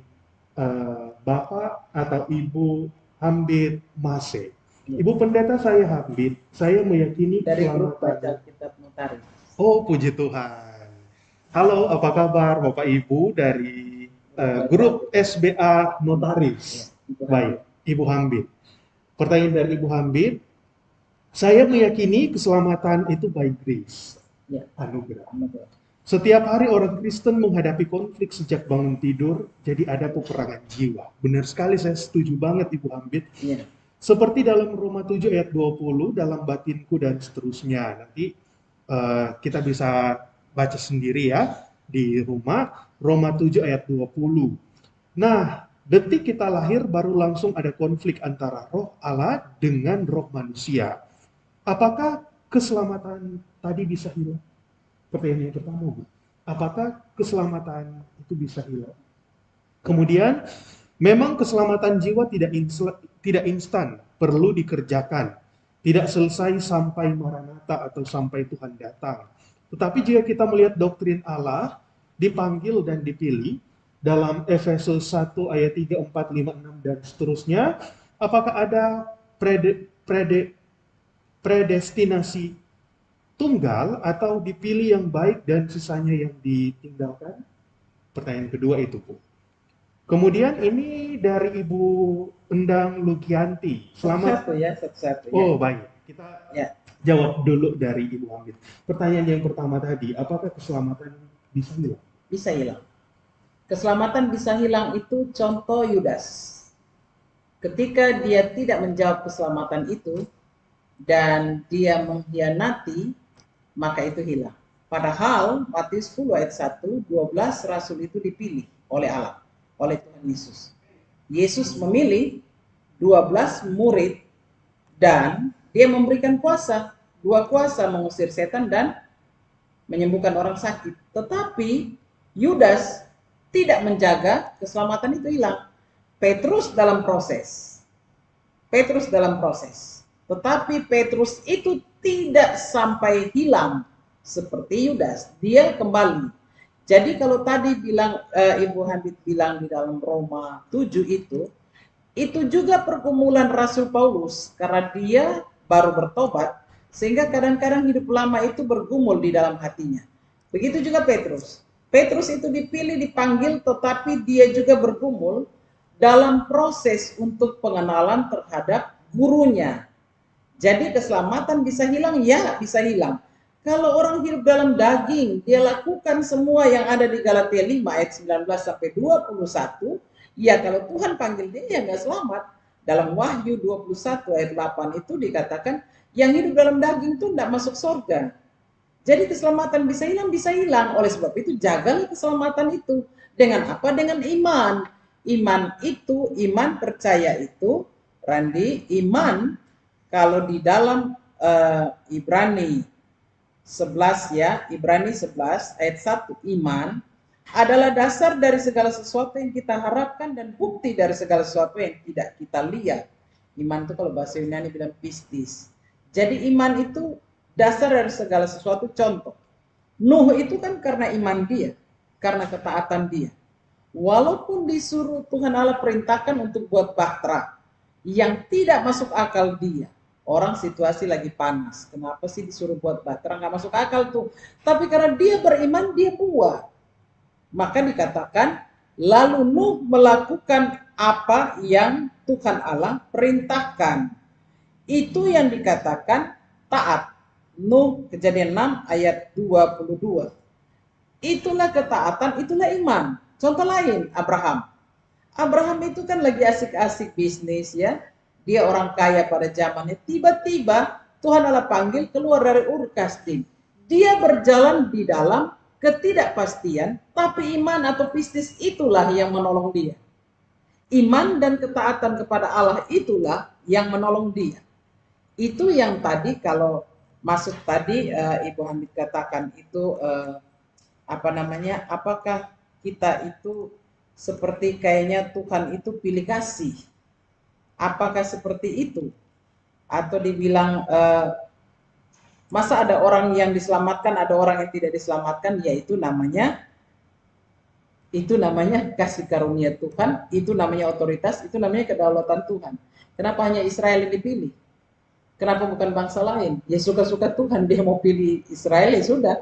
Bapak atau Ibu Hambit Mase. Ibu Pendeta, saya Hambit. Saya meyakini dari grup baca Alkitab Notaris. Oh, puji Tuhan. Halo, apa kabar Bapak Ibu dari grup SBA Notaris? Baik, Ibu Hambit. Pertanyaan dari Ibu Hambit, saya meyakini keselamatan itu by grace, anugerah. Setiap hari orang Kristen menghadapi konflik sejak bangun tidur, jadi ada peperangan jiwa. Benar sekali, saya setuju banget Ibu Hambit. Ya. Seperti dalam Roma 7 ayat 20, dalam batinku dan seterusnya. Nanti kita bisa baca sendiri ya di rumah, Roma 7 ayat 20. Nah, detik kita lahir baru langsung ada konflik antara roh Allah dengan roh manusia. Apakah keselamatan tadi bisa hilang? Pertanyaan yang pertama, Bu. Apakah keselamatan itu bisa hilang? Kemudian, memang keselamatan jiwa tidak instan, perlu dikerjakan. Tidak selesai sampai Maranatha atau sampai Tuhan datang. Tetapi jika kita melihat doktrin Allah, dipanggil dan dipilih, dalam Efesus 1 ayat 3, 4, 5, 6, dan seterusnya, apakah ada predestinasi tunggal atau dipilih yang baik dan sisanya yang ditinggalkan? Pertanyaan kedua itu, Bu. Kemudian ini dari Ibu Endang Lugianti. Selamat. Satu-satu ya. Oh, baik. Kita jawab dulu dari Ibu Hambit. Pertanyaan yang pertama tadi, apakah keselamatan bisa hilang? Bisa hilang. Keselamatan bisa hilang itu contoh Yudas. Ketika dia tidak menjawab keselamatan itu dan dia mengkhianati, maka itu hilang. Padahal Matius 10 ayat 1, 12 rasul itu dipilih oleh Allah, oleh Tuhan Yesus. Yesus memilih 12 murid dan dia memberikan kuasa, 2 kuasa mengusir setan dan menyembuhkan orang sakit. Tetapi Yudas tidak menjaga, keselamatan itu hilang. Petrus dalam proses. Tetapi Petrus itu tidak sampai hilang seperti Yudas. Dia kembali. Jadi kalau tadi bilang Ibu Hambit bilang di dalam Roma 7 itu juga pergumulan Rasul Paulus karena dia baru bertobat sehingga kadang-kadang hidup lama itu bergumul di dalam hatinya. Begitu juga Petrus. Petrus itu dipilih, dipanggil, tetapi dia juga bergumul dalam proses untuk pengenalan terhadap gurunya. Jadi keselamatan bisa hilang? Ya, bisa hilang. Kalau orang hidup dalam daging, dia lakukan semua yang ada di Galatia 5 ayat 19 sampai 21, ya kalau Tuhan panggil dia ya nggak selamat. dalam Wahyu 21 ayat 8 itu dikatakan yang hidup dalam daging itu tidak masuk surga. Jadi keselamatan bisa hilang. Oleh sebab itu jagalah keselamatan itu. Dengan apa? Dengan iman. Iman percaya itu, Randi, iman kalau di dalam Ibrani 11 ya, Ibrani 11 ayat 1, iman adalah dasar dari segala sesuatu yang kita harapkan dan bukti dari segala sesuatu yang tidak kita lihat. Iman itu kalau bahasa Yunani bilang pistis. Jadi iman itu dasar dari segala sesuatu. Contoh, Nuh itu kan karena iman dia, karena ketaatan dia. Walaupun disuruh Tuhan Allah perintahkan untuk buat bahtera yang tidak masuk akal dia. Orang situasi lagi panas. Kenapa sih disuruh buat bahtera? Nggak masuk akal tuh. Tapi karena dia beriman, dia buat. Maka dikatakan, lalu Nuh melakukan apa yang Tuhan Allah perintahkan. Itu yang dikatakan taat. Nuh Kejadian 6 ayat 22. Itulah ketaatan, itulah iman. Contoh lain, Abraham. Abraham itu kan lagi asik-asik bisnis ya. Dia orang kaya pada zamannya. Tiba-tiba Tuhan Allah panggil keluar dari Ur Kasdim. Dia berjalan di dalam ketidakpastian, tapi iman atau bisnis itulah yang menolong dia. Iman dan ketaatan kepada Allah itulah yang menolong dia. Itu yang tadi kalau masuk tadi Ibu Hamid katakan itu apa namanya, apakah kita itu seperti kayaknya Tuhan itu pilih kasih, apakah seperti itu, atau dibilang masa ada orang yang diselamatkan, ada orang yang tidak diselamatkan, yaitu namanya kasih karunia Tuhan, itu namanya otoritas, itu namanya kedaulatan Tuhan. Kenapa hanya Israel yang dipilih? Kenapa bukan bangsa lain? Ya suka-suka Tuhan, dia mau pilih Israel ya sudah.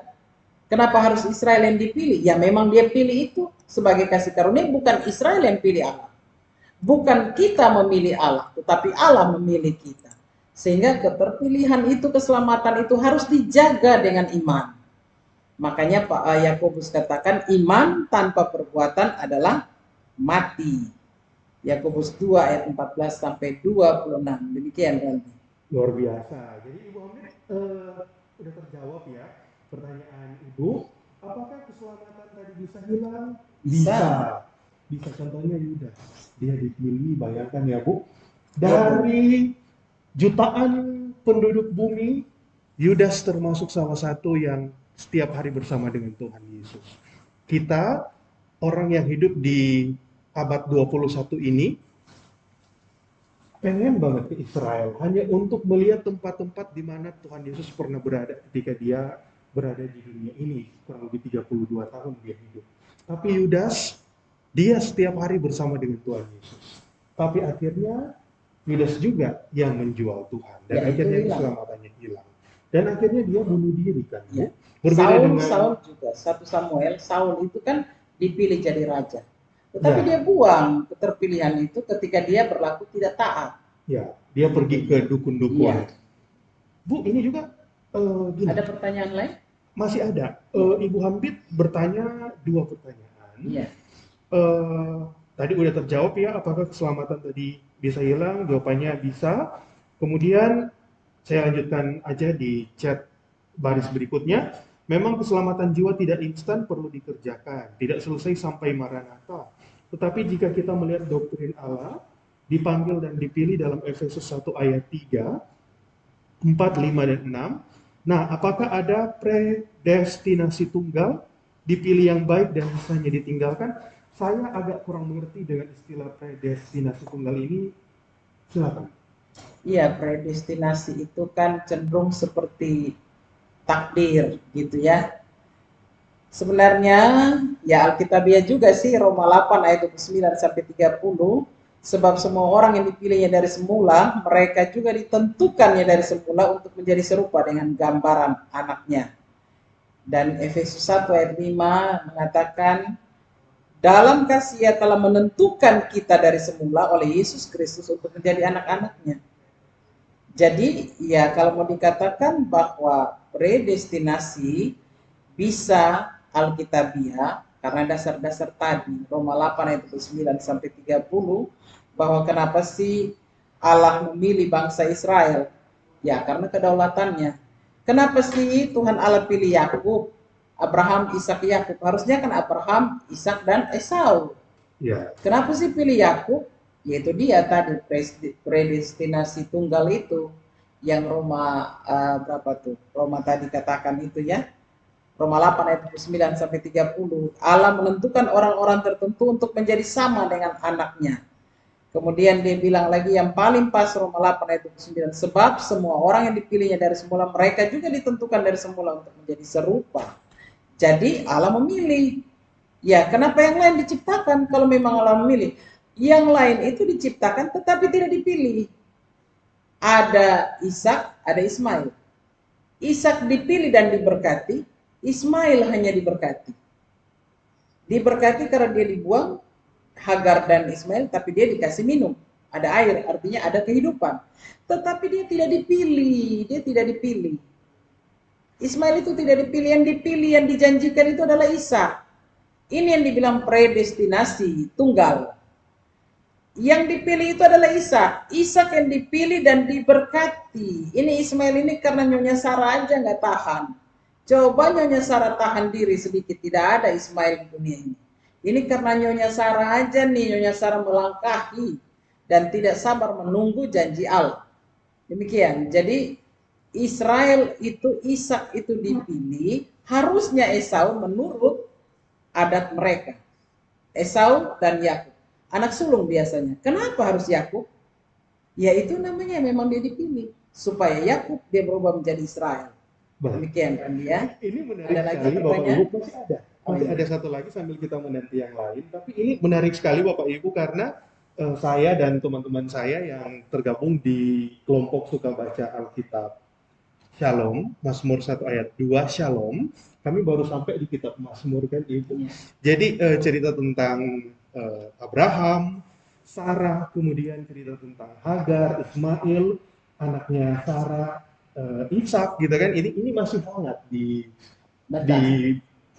Kenapa harus Israel yang dipilih? Ya memang dia pilih itu sebagai kasih karunia, bukan Israel yang pilih Allah. Bukan kita memilih Allah, tetapi Allah memilih kita. Sehingga keterpilihan itu, keselamatan itu harus dijaga dengan iman. Makanya Pak Yakobus katakan iman tanpa perbuatan adalah mati. Yakobus 2 ayat 14 sampai 26. Demikian Randy. Luar biasa. Jadi Ibu Hamid udah terjawab ya pertanyaan Ibu. Apakah keselamatan tadi bisa hilang? Bisa. Bisa. Contohnya Yudas. Dia dipilih, bayangkan ya Bu. Dari jutaan penduduk bumi, Yudas termasuk salah satu yang setiap hari bersama dengan Tuhan Yesus. Kita, orang yang hidup di abad 21 ini, pengen banget ke Israel hanya untuk melihat tempat-tempat di mana Tuhan Yesus pernah berada ketika dia berada di dunia ini. Kurang lebih 32 tahun dia hidup. Tapi Yudas, dia setiap hari bersama dengan Tuhan Yesus. Tapi akhirnya Yudas juga yang menjual Tuhan dan Ya, akhirnya hilang. keselamatannya hilang. Dan akhirnya dia bunuh diri kan. Ya. Berbeda dengan Saul juga, 1 Samuel, Saul itu kan dipilih jadi raja. Tetapi Ya. dia buang keterpilihan itu ketika dia berlaku tidak taat. Ya, dia pergi ke dukun-dukun. Iya. Bu, ini juga gini. Ada pertanyaan lain? Masih ada. Ibu Hamid bertanya 2 pertanyaan. Iya. Tadi udah terjawab ya, apakah keselamatan tadi bisa hilang? Jawabannya bisa. Kemudian saya lanjutkan aja di chat baris berikutnya. Memang keselamatan jiwa tidak instan, perlu dikerjakan. Tidak selesai sampai Maranatha. Tetapi jika kita melihat doktrin Allah, dipanggil dan dipilih dalam Efesus 1 ayat 3, 4, 5, dan 6. Nah, apakah ada predestinasi tunggal, dipilih yang baik dan sisanya ditinggalkan? Saya agak kurang mengerti dengan istilah predestinasi tunggal ini. Silakan. Iya, predestinasi itu kan cenderung seperti takdir gitu ya. Sebenarnya ya Alkitabiah juga sih, Roma 8 ayat 29 sampai 30, sebab semua orang yang dipilihnya dari semula, mereka juga ditentukannya dari semula untuk menjadi serupa dengan gambaran anaknya. Dan Efesus 1 ayat 5 mengatakan, dalam kasih ia telah menentukan kita dari semula oleh Yesus Kristus untuk menjadi anak-anaknya. Jadi ya kalau mau dikatakan bahwa predestinasi bisa Alkitabiah karena dasar-dasar tadi Roma 8 ayat 9 sampai 30, bahwa kenapa sih Allah memilih bangsa Israel? Ya, karena kedaulatannya. Kenapa sih Tuhan Allah pilih Yakub, Abraham, Ishak, Yakub? Harusnya kan Abraham, Ishak, dan Esau. Ya, Kenapa sih pilih Yakub? Yaitu dia tadi predestinasi tunggal itu yang Roma berapa tuh? Roma tadi katakan itu ya. Roma 8 ayat 29 sampai 30. Allah menentukan orang-orang tertentu untuk menjadi sama dengan anaknya. Kemudian dia bilang lagi yang paling pas Roma 8 ayat 29. Sebab semua orang yang dipilihnya dari semula, mereka juga ditentukan dari semula untuk menjadi serupa. Jadi Allah memilih. Ya, kenapa yang lain diciptakan kalau memang Allah memilih? Yang lain itu diciptakan tetapi tidak dipilih. Ada Ishak, ada Ismail. Ishak dipilih dan diberkati, Ismail hanya diberkati. Diberkati karena dia dibuang, Hagar dan Ismail, tapi dia dikasih minum. Ada air, artinya ada kehidupan. Tetapi dia tidak dipilih, dia tidak dipilih. Ismail itu tidak dipilih, yang dijanjikan itu adalah Ishak. Ini yang dibilang predestinasi tunggal. Yang dipilih itu adalah Ishak. Ishak yang dipilih dan diberkati. Ini Ismail ini karena Nyonya Sarah aja nggak tahan. Coba Nyonya Sarah tahan diri sedikit, tidak ada Ismail di dunia ini. Ini karena Nyonya Sarah aja nih, Nyonya Sarah melangkahi dan tidak sabar menunggu janji Allah. Demikian. Jadi Israel itu, Ishak itu dipilih, harusnya Esau menurut adat mereka. Esau dan Yakub, anak sulung biasanya. Kenapa harus Yakub? Ya itu namanya memang dia dipilih supaya Yakub dia berubah menjadi Israel. Demikian kan dia. Ini menarik sekali Bapak Ibu, masih ada satu lagi sambil kita menanti yang lain. Tapi ini menarik sekali Bapak Ibu karena saya dan teman-teman saya yang tergabung di kelompok suka baca Alkitab Shalom, Mazmur 1 ayat 2 Shalom, kami baru sampai di kitab Mazmur kan Ibu. Jadi cerita tentang Abraham, Sarah, kemudian cerita tentang Hagar, Ismail, anaknya Sarah, Ishak gitu kan. Ini masih hangat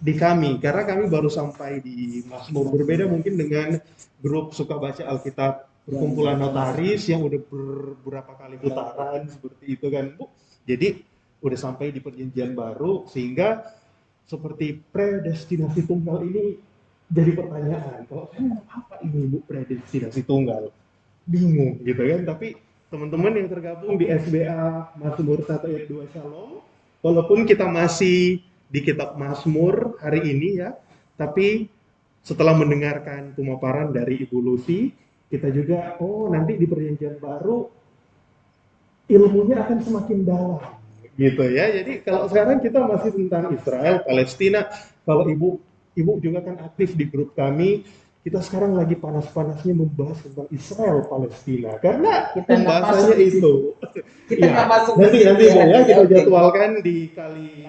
di kami karena kami baru sampai di Mazmur. Berbeda mungkin dengan grup suka baca Alkitab perkumpulan notaris yang udah beberapa kali putaran seperti itu kan Bu. Jadi udah sampai di perjanjian baru sehingga seperti predestinasi tunggal ini jadi pertanyaan. Kalau saya apa ini Bu predestinasi tunggal? Bingung gitu kan. Tapi teman-teman yang tergabung di SBA Mazmur 1 ayat 2 Shalom, walaupun kita masih di kitab Mazmur hari ini ya, tapi setelah mendengarkan pemaparan dari Ibu Lucy, kita juga nanti di perjanjian baru ilmunya akan semakin dalam gitu ya. Jadi kalau sekarang kita masih tentang Israel, Palestina. Kalau ibu juga kan aktif di grup kami, kita sekarang lagi panas-panasnya membahas tentang Israel Palestina karena pembahasannya itu. Kita nggak masuk nanti Bu ya, kita jadwalkan di kali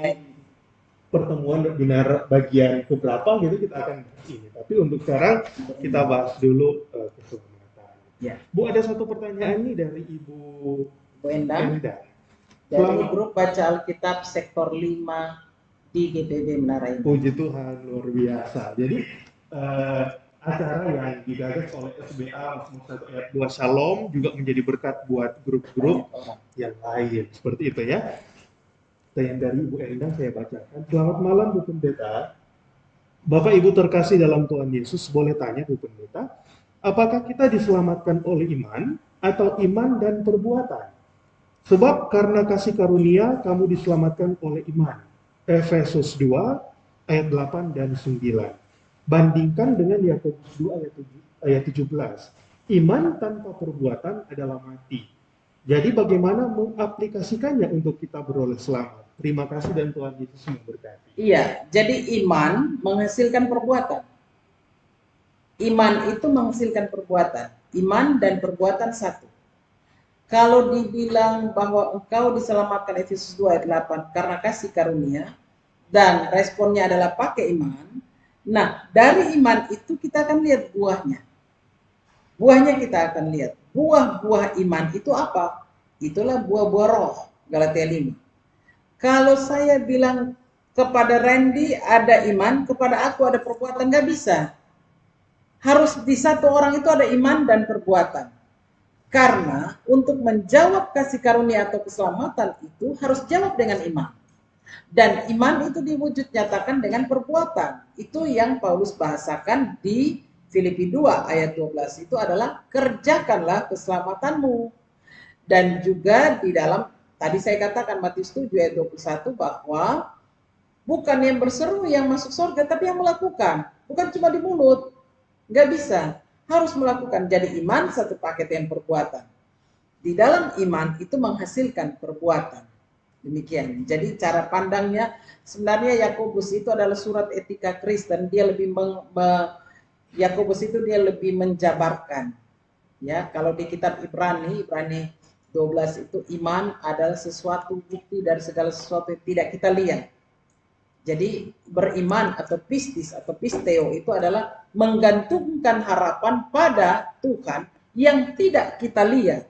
pertemuan webinar bagian keberapa gitu kita akan bahas ini. Tapi untuk sekarang kita bahas dulu keselamatan. Ya. Bu, ada satu pertanyaan nih dari Ibu Endang. Dari grup baca Alkitab sektor 5 di GPB Menara Indah. Puji Tuhan, luar biasa. Jadi acara yang digagas oleh SBA Mazmur 1 ayat 2 Shalom juga menjadi berkat buat grup-grup yang lain. Seperti itu ya. Yang dari Ibu Endang saya bacakan. Selamat malam Bu Pendeta. Bapak Ibu terkasih dalam Tuhan Yesus, boleh tanya Bu Pendeta, apakah kita diselamatkan oleh iman atau iman dan perbuatan? Sebab karena kasih karunia kamu diselamatkan oleh iman. Efesus 2 ayat 8 dan 9. Bandingkan dengan Yakobus 2 ayat 17. Iman tanpa perbuatan adalah mati. Jadi bagaimana mengaplikasikannya untuk kita beroleh selamat? Terima kasih dan Tuhan Yesus memberkati. Iya, jadi iman menghasilkan perbuatan. Iman itu menghasilkan perbuatan. Iman dan perbuatan satu. Kalau dibilang bahwa engkau diselamatkan Efesus 2 ayat 8 karena kasih karunia dan responnya adalah pakai iman. Nah, dari iman itu kita akan lihat buahnya. Buahnya kita akan lihat. Buah-buah iman itu apa? Itulah buah-buah roh, Galatia 5. Kalau saya bilang kepada Randy ada iman, kepada aku ada perbuatan, nggak bisa. Harus di satu orang itu ada iman dan perbuatan. Karena untuk menjawab kasih karunia atau keselamatan itu harus jawab dengan iman. Dan iman itu diwujud nyatakan dengan perbuatan. Itu yang Paulus bahasakan di Filipi 2 ayat 12 itu adalah kerjakanlah keselamatanmu. Dan juga di dalam, tadi saya katakan Matius 7 ayat 21 bahwa bukan yang berseru yang masuk surga, tapi yang melakukan. Bukan cuma di mulut. Nggak bisa. Harus melakukan. Jadi iman satu paket yang perbuatan. Di dalam iman itu menghasilkan perbuatan. Demikian. Jadi cara pandangnya sebenarnya Yakobus itu adalah surat etika Kristen. Dia lebih Yakobus itu dia lebih menjabarkan. Ya, kalau di kitab Ibrani 12 itu iman adalah sesuatu bukti dari segala sesuatu yang tidak kita lihat. Jadi beriman atau pistis atau pisteo itu adalah menggantungkan harapan pada Tuhan yang tidak kita lihat.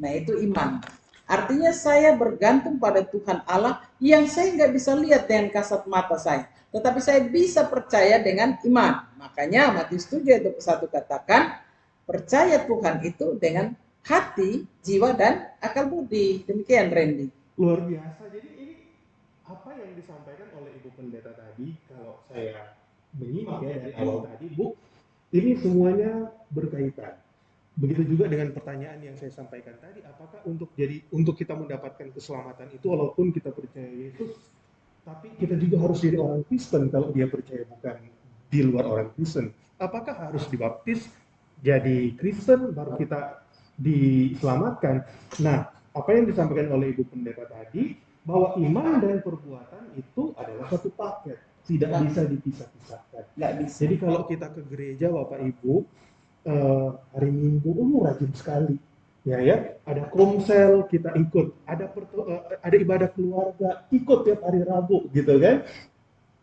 Nah itu iman. Artinya saya bergantung pada Tuhan Allah yang saya nggak bisa lihat dengan kasat mata saya. Tetapi saya bisa percaya dengan iman. Makanya Matius 7 ayat 21 katakan, percaya Tuhan itu dengan hati, jiwa, dan akal budi. Demikian Randy. Luar biasa. Jadi ini apa yang disampaikan oleh Ibu Pendeta tadi, kalau saya menyimak ya dari awal tadi, Bu, ini semuanya berkaitan. Begitu juga dengan pertanyaan yang saya sampaikan tadi, apakah untuk kita mendapatkan keselamatan itu walaupun kita percaya Yesus, tapi kita juga harus jadi orang Kristen kalau dia percaya bukan di luar orang Kristen. Apakah harus dibaptis jadi Kristen baru kita diselamatkan? Nah, apa yang disampaikan oleh Ibu Pendeta tadi, bahwa iman dan perbuatan itu adalah satu paket, tidak bisa dipisah-pisahkan. Jadi kalau kita ke gereja Bapak Ibu, hari Minggu rajin sekali ya ada komsel kita ikut, ada ibadah keluarga ikut tiap hari Rabu gitu kan,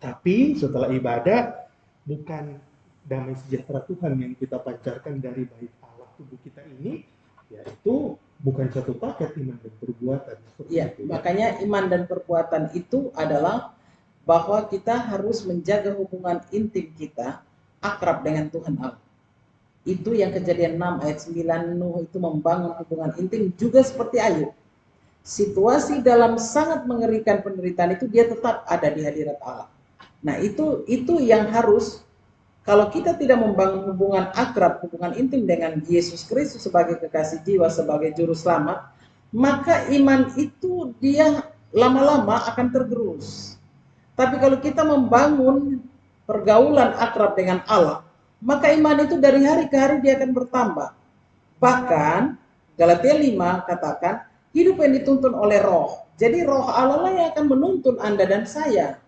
tapi setelah ibadah bukan damai sejahtera Tuhan yang kita pancarkan dari bait Allah tubuh kita ini, yaitu bukan satu paket iman dan perbuatan. Iya, makanya iman dan perbuatan itu adalah bahwa kita harus menjaga hubungan intim kita akrab dengan Tuhan Allah. Itu yang Kejadian 6 ayat 9, Nuh itu membangun hubungan intim juga seperti Ayub. Situasi dalam sangat mengerikan penderitaan itu dia tetap ada di hadirat Allah. Nah itu yang harus, kalau kita tidak membangun hubungan akrab, hubungan intim dengan Yesus Kristus sebagai kekasih jiwa, sebagai juru selamat, maka iman itu dia lama-lama akan tergerus. Tapi kalau kita membangun pergaulan akrab dengan Allah, maka iman itu dari hari ke hari dia akan bertambah. Bahkan Galatia 5 katakan hidup yang dituntun oleh roh. Jadi roh Allah lah yang akan menuntun Anda dan saya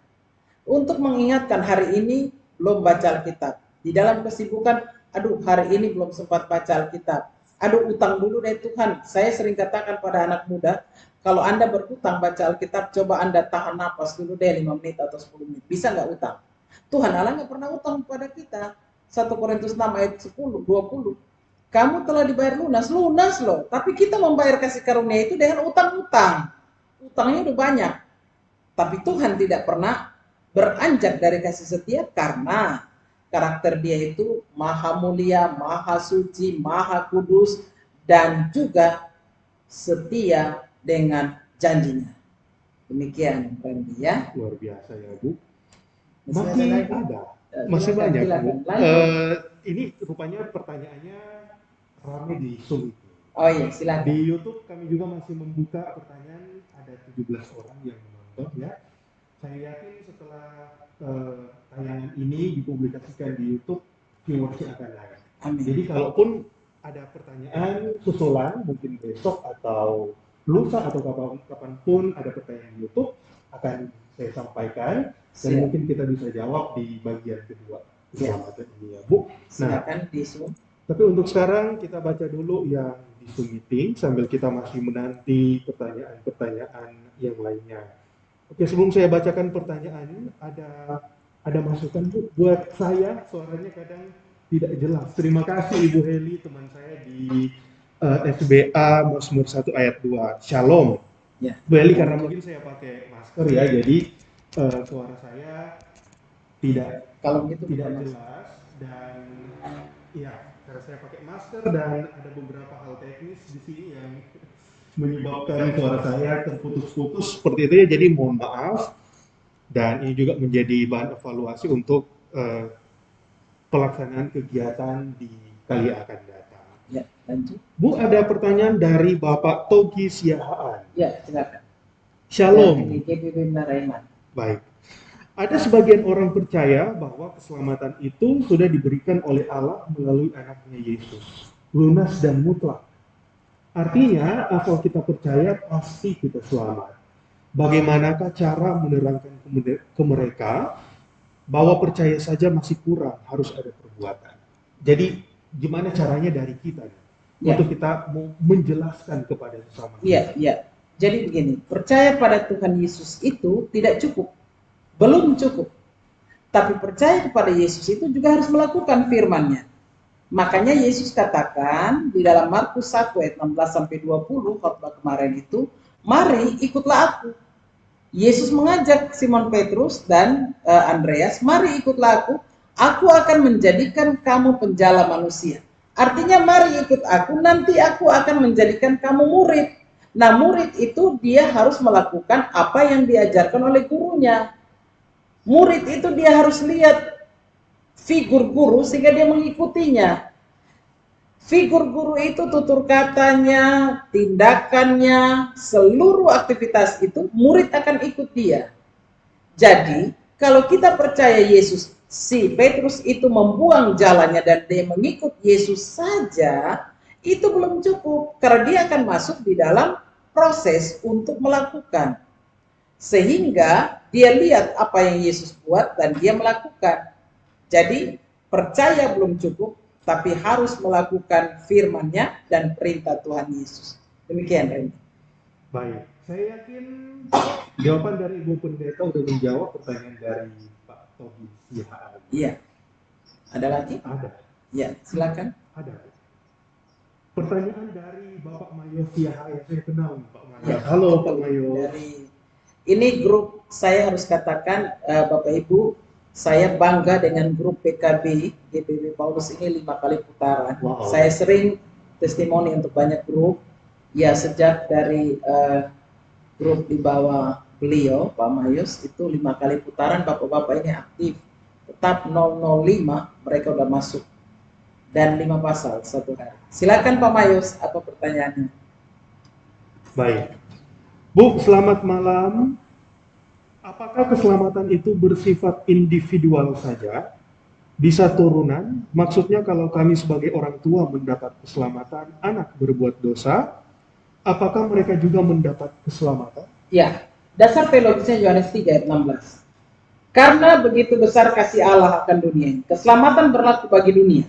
untuk mengingatkan hari ini belum baca Alkitab. Di dalam kesibukan, aduh hari ini belum sempat baca Alkitab. Aduh utang dulu deh Tuhan. Saya sering katakan pada anak muda, kalau Anda berutang baca Alkitab, coba Anda tahan napas dulu deh 5 menit atau 10 menit. Bisa nggak utang? Tuhan Allah nggak pernah utang pada kita. 1 Korintus 6 ayat 10, 20. Kamu telah dibayar lunas loh. Tapi kita membayar kasih karunia itu dengan utang-utang. Utangnya udah banyak. Tapi Tuhan tidak pernah beranjak dari kasih setia karena karakter dia itu maha mulia, maha suci, maha kudus, dan juga setia dengan janjinya. Demikian Randy ya. Luar biasa ya Bu. Masih ada. Masih banyak Bu. Ini rupanya pertanyaannya ramai di Zoom. Oh iya, silakan. Di YouTube kami juga masih membuka pertanyaan, ada 17 orang yang menonton ya. Saya yakin setelah tayangan ini dipublikasikan di YouTube, viewersnya akan naik. Amin. Jadi kalaupun ada pertanyaan susulan, mungkin besok atau lusa atau kapanpun ada pertanyaan di YouTube, akan saya sampaikan. Dan mungkin kita bisa jawab di bagian kedua keselamatan ini ya Bu. Silakan di Zoom. Tapi untuk sekarang kita baca dulu yang di Zoom meeting sambil kita masih menanti pertanyaan-pertanyaan yang lainnya. Oke, sebelum saya bacakan pertanyaan, ada masukan Bu buat saya, suaranya kadang tidak jelas. Terima kasih Ibu Heli, teman saya di SBA Mazmur 1 ayat 2. Shalom. Ya. Bu Heli, karena mungkin saya pakai masker ya, jadi suara saya tidak kalau gitu tidak jelas dan Iya, karena saya pakai masker dan ada beberapa hal teknis di sini yang menyebabkan suara saya terputus-putus seperti itu ya. Jadi mohon maaf, dan ini juga menjadi bahan evaluasi untuk pelaksanaan kegiatan di kali akan datang. Ya, lanjut. Bu, ada pertanyaan dari Bapak Togi Siahaan. Ya, silakan. Shalom. Dari GBB Menara. Baik. Ada sebagian orang percaya bahwa keselamatan itu sudah diberikan oleh Allah melalui anaknya Yesus, lunas dan mutlak. Artinya, asal kita percaya, pasti kita selamat. Bagaimanakah cara menerangkan ke mereka bahwa percaya saja masih kurang, harus ada perbuatan. Jadi, gimana caranya dari kita untuk kita menjelaskan kepada sesama? Iya. Jadi begini, percaya pada Tuhan Yesus itu tidak cukup. Belum cukup. Tapi percaya kepada Yesus itu juga harus melakukan firman-Nya. Makanya Yesus katakan di dalam Markus 1 ayat 16-20 khotbah kemarin itu, mari ikutlah aku. Yesus mengajak Simon Petrus dan Andreas, mari ikutlah aku akan menjadikan kamu penjala manusia. Artinya mari ikut aku, nanti aku akan menjadikan kamu murid. Nah, murid itu dia harus melakukan apa yang diajarkan oleh gurunya. Murid itu dia harus lihat figur guru sehingga dia mengikutinya. Figur guru itu tutur katanya, tindakannya, seluruh aktivitas itu murid akan ikut dia. Jadi, kalau kita percaya Yesus, si Petrus itu membuang jalannya dan dia mengikut Yesus saja, itu belum cukup karena dia akan masuk di dalam proses untuk melakukan. Sehingga dia lihat apa yang Yesus buat dan dia melakukan. Jadi percaya belum cukup, tapi harus melakukan firman-Nya dan perintah Tuhan Yesus. Demikian, Randy. Baik, saya yakin jawaban dari Ibu Pendeta sudah menjawab pertanyaan dari Pak Togi Sihaan. Iya. Ada lagi? Ada. Ya, silakan. Ada. Pertanyaan dari Bapak Mayo Sihaan, saya kenal Pak Mayo. Ya. Halo Pak Mayo. Ini grup, saya harus katakan Bapak Ibu, saya bangga dengan grup PKB GBB Paulus ini 5 kali putaran. Wow. Saya sering testimoni untuk banyak grup. Ya, sejak dari grup di bawah beliau, Pak Mayus, itu 5 kali putaran, Bapak-Bapak ini aktif. Tetap 005, mereka udah masuk. Dan 5 pasal satu hari. Silakan Pak Mayus, apa pertanyaannya? Baik. Bu, selamat malam. Apakah keselamatan itu bersifat individual saja? Bisa turunan? Maksudnya kalau kami sebagai orang tua mendapat keselamatan, anak berbuat dosa, apakah mereka juga mendapat keselamatan? Ya, dasar teologisnya Yohanes 3 ayat 16. Karena begitu besar kasih Allah akan dunia, keselamatan berlaku bagi dunia.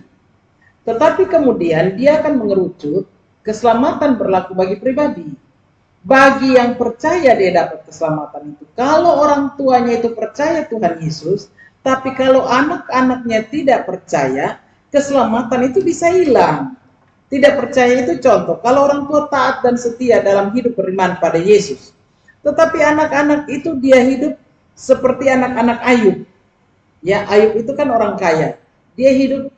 Tetapi kemudian dia akan mengerucut, keselamatan berlaku bagi pribadi. Bagi yang percaya dia dapat keselamatan itu. Kalau orang tuanya itu percaya Tuhan Yesus, tapi kalau anak-anaknya tidak percaya, keselamatan itu bisa hilang. Tidak percaya itu contoh, kalau orang tua taat dan setia dalam hidup beriman pada Yesus. Tetapi anak-anak itu dia hidup seperti anak-anak Ayub. Ya, Ayub itu kan orang kaya. Dia hidup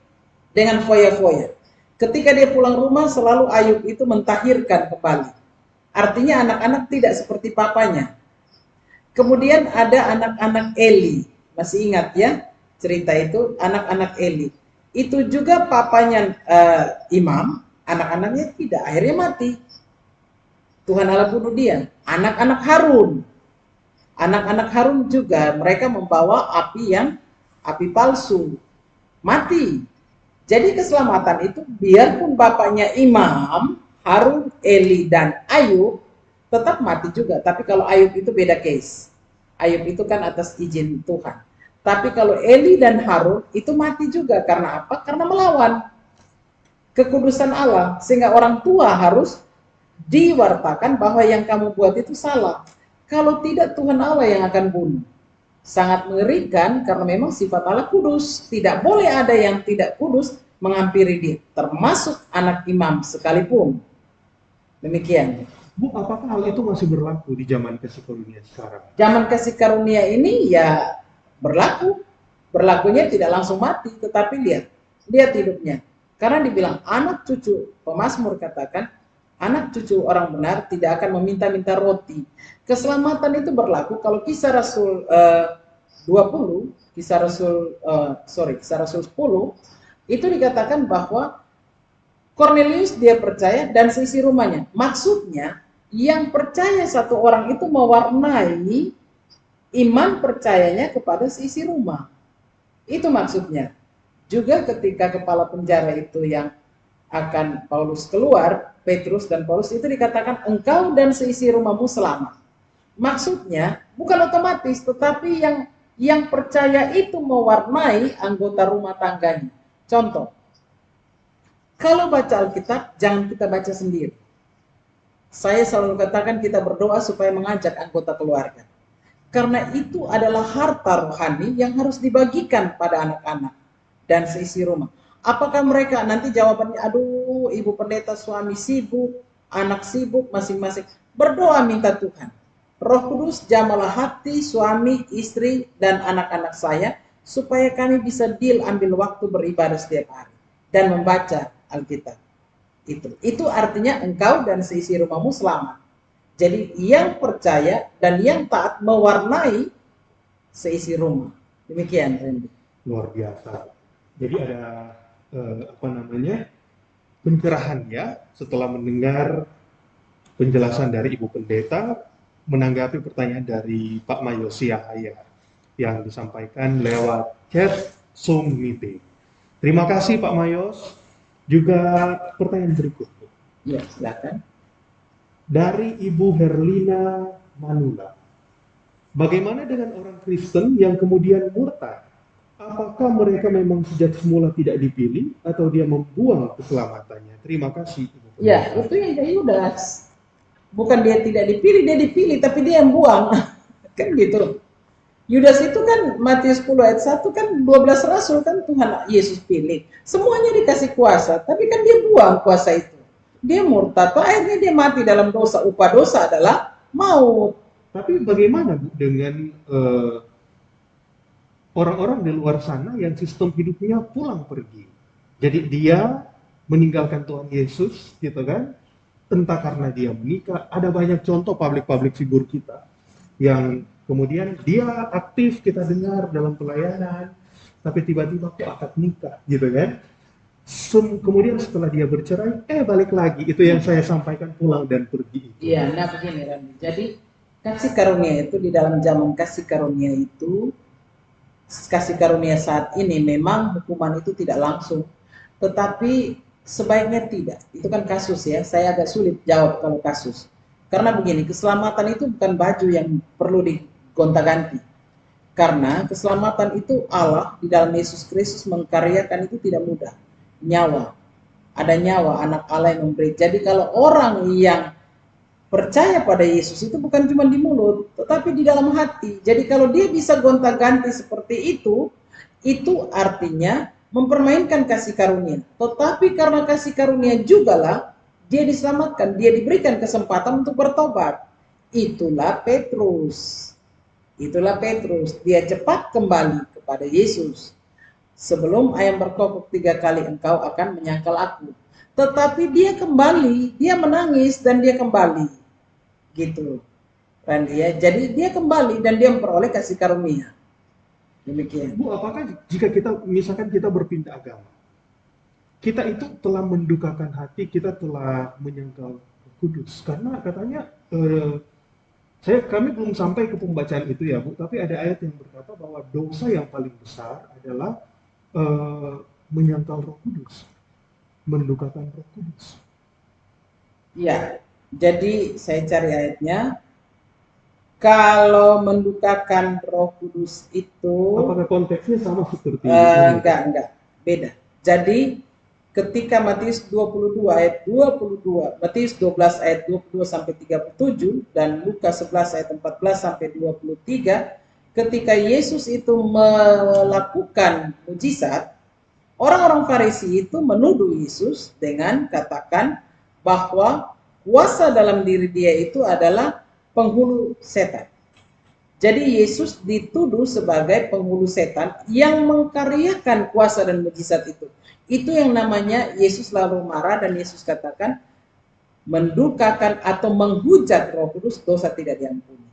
dengan foya-foya. Ketika dia pulang rumah, selalu Ayub itu mentahirkan kembali. Artinya anak-anak tidak seperti papanya. Kemudian ada anak-anak Eli. Masih ingat ya cerita itu, anak-anak Eli. Itu juga papanya imam, anak-anaknya tidak, akhirnya mati. Tuhan Allah bunuh dia. Anak-anak Harun. Anak-anak Harun juga, mereka membawa api palsu. Mati. Jadi keselamatan itu biarpun bapaknya imam, Harun, Eli, dan Ayub tetap mati juga. Tapi kalau Ayub itu beda case. Ayub itu kan atas izin Tuhan. Tapi kalau Eli dan Harun itu mati juga. Karena apa? Karena melawan kekudusan Allah. Sehingga orang tua harus diwartakan bahwa yang kamu buat itu salah. Kalau tidak, Tuhan Allah yang akan bunuh. Sangat mengerikan karena memang sifat Allah kudus. Tidak boleh ada yang tidak kudus menghampiri dia. Termasuk anak imam sekalipun. Demikian. Bu, apakah hal itu masih berlaku di zaman kasih karunia sekarang? Zaman kasih karunia ini ya berlaku. Berlakunya tidak langsung mati, tetapi lihat hidupnya. Karena dibilang anak cucu, pemazmur katakan, anak cucu orang benar tidak akan meminta-minta roti. Keselamatan itu berlaku kalau Kisah Rasul 20, Kisah Rasul 10, itu dikatakan bahwa Cornelius dia percaya dan seisi rumahnya. Maksudnya, yang percaya satu orang itu mewarnai iman percayanya kepada seisi rumah. Itu maksudnya. Juga ketika kepala penjara itu yang akan Paulus keluar, Petrus dan Paulus itu dikatakan engkau dan seisi rumahmu selamat. Maksudnya bukan otomatis, tetapi yang percaya itu mewarnai anggota rumah tangganya. Contoh, kalau baca Alkitab jangan kita baca sendiri. Saya selalu katakan kita berdoa supaya mengajak anggota keluarga. Karena itu adalah harta rohani yang harus dibagikan pada anak-anak dan seisi rumah. Apakah mereka nanti jawabannya, aduh ibu pendeta suami sibuk, anak sibuk, masing-masing. Berdoa minta Tuhan. Roh Kudus jamalah hati suami, istri, dan anak-anak saya, supaya kami bisa ambil waktu beribadah setiap hari. Dan membaca Alkitab. Itu artinya engkau dan seisi rumahmu selamat. Jadi yang percaya dan yang taat mewarnai seisi rumah. Demikian, Randy. Luar biasa. Jadi ada pencerahan ya setelah mendengar penjelasan dari Ibu Pendeta menanggapi pertanyaan dari Pak Mayos Yahaya yang disampaikan lewat chat Zoom meeting. Terima kasih Pak Mayos. Juga pertanyaan berikut. Ya, silakan. Dari Ibu Herlina Manula. Bagaimana dengan orang Kristen yang kemudian murtad? Apakah mereka memang sejak semula tidak dipilih atau dia membuang keselamatannya? Terima kasih. Ya, itu yang kayak Yudas. Bukan dia tidak dipilih, dia dipilih, tapi dia yang buang. Kan gitu. Yudas itu kan Matius 10 ayat 1 kan 12 rasul kan Tuhan Yesus pilih. Semuanya dikasih kuasa, tapi kan dia buang kuasa itu. Dia murtad, akhirnya dia mati dalam dosa. Upah dosa adalah maut. Tapi bagaimana Bu dengan orang-orang di luar sana yang sistem hidupnya pulang pergi? Jadi dia meninggalkan Tuhan Yesus, gitu kan? Entah karena dia menikah, ada banyak contoh public figur kita yang kemudian dia aktif kita dengar dalam pelayanan, tapi tiba-tiba kok akad nikah, gitu kan? Kemudian setelah dia bercerai, balik lagi. Itu yang saya sampaikan pulang dan pergi. Iya, nah begini Rani. Jadi kasih karunia itu di dalam zaman kasih karunia itu, kasih karunia saat ini memang hukuman itu tidak langsung, tetapi sebaiknya tidak. Itu kan kasus ya. Saya agak sulit jawab kalau kasus. Karena begini, keselamatan itu bukan baju yang perlu digonta-ganti. Karena keselamatan itu Allah di dalam Yesus Kristus mengkaryakan itu tidak mudah. Nyawa. Ada nyawa anak Allah yang memberi. Jadi kalau orang yang percaya pada Yesus itu bukan cuma di mulut, tetapi di dalam hati. Jadi kalau dia bisa gonta-ganti seperti itu artinya mempermainkan kasih karunia. Tetapi karena kasih karunia jugalah dia diselamatkan, dia diberikan kesempatan untuk bertobat. Itulah Petrus. Itulah Petrus. Dia cepat kembali kepada Yesus. Sebelum ayam berkokok 3 kali engkau akan menyangkal aku. Tetapi dia kembali, dia menangis dan dia kembali. Gitu. Randy ya. Jadi dia kembali dan dia memperoleh kasih karunia. Demikian. Bu, apakah jika misalkan kita berpindah agama, kita itu telah mendukakan hati, kita telah menyangkal Kudus, karena katanya kami belum sampai ke pembacaan itu ya Bu, tapi ada ayat yang berkata bahwa dosa yang paling besar adalah menyangkal Roh Kudus, mendukakan Roh Kudus. Ya, jadi saya cari ayatnya. Kalau mendukakan Roh Kudus itu, apakah konteksnya sama seperti enggak, beda. Jadi ketika Matius 22 ayat 22, Matius 12 ayat 22 sampai 37 dan Lukas 11 ayat 14 sampai 23, ketika Yesus itu melakukan mujizat, orang-orang Farisi itu menuduh Yesus dengan katakan bahwa kuasa dalam diri dia itu adalah penghulu setan. Jadi Yesus dituduh sebagai penghulu setan yang mengkaryakan kuasa dan mujizat itu. Itu yang namanya Yesus lalu marah dan Yesus katakan mendukakan atau menghujat Roh Kudus, dosa tidak diampuni.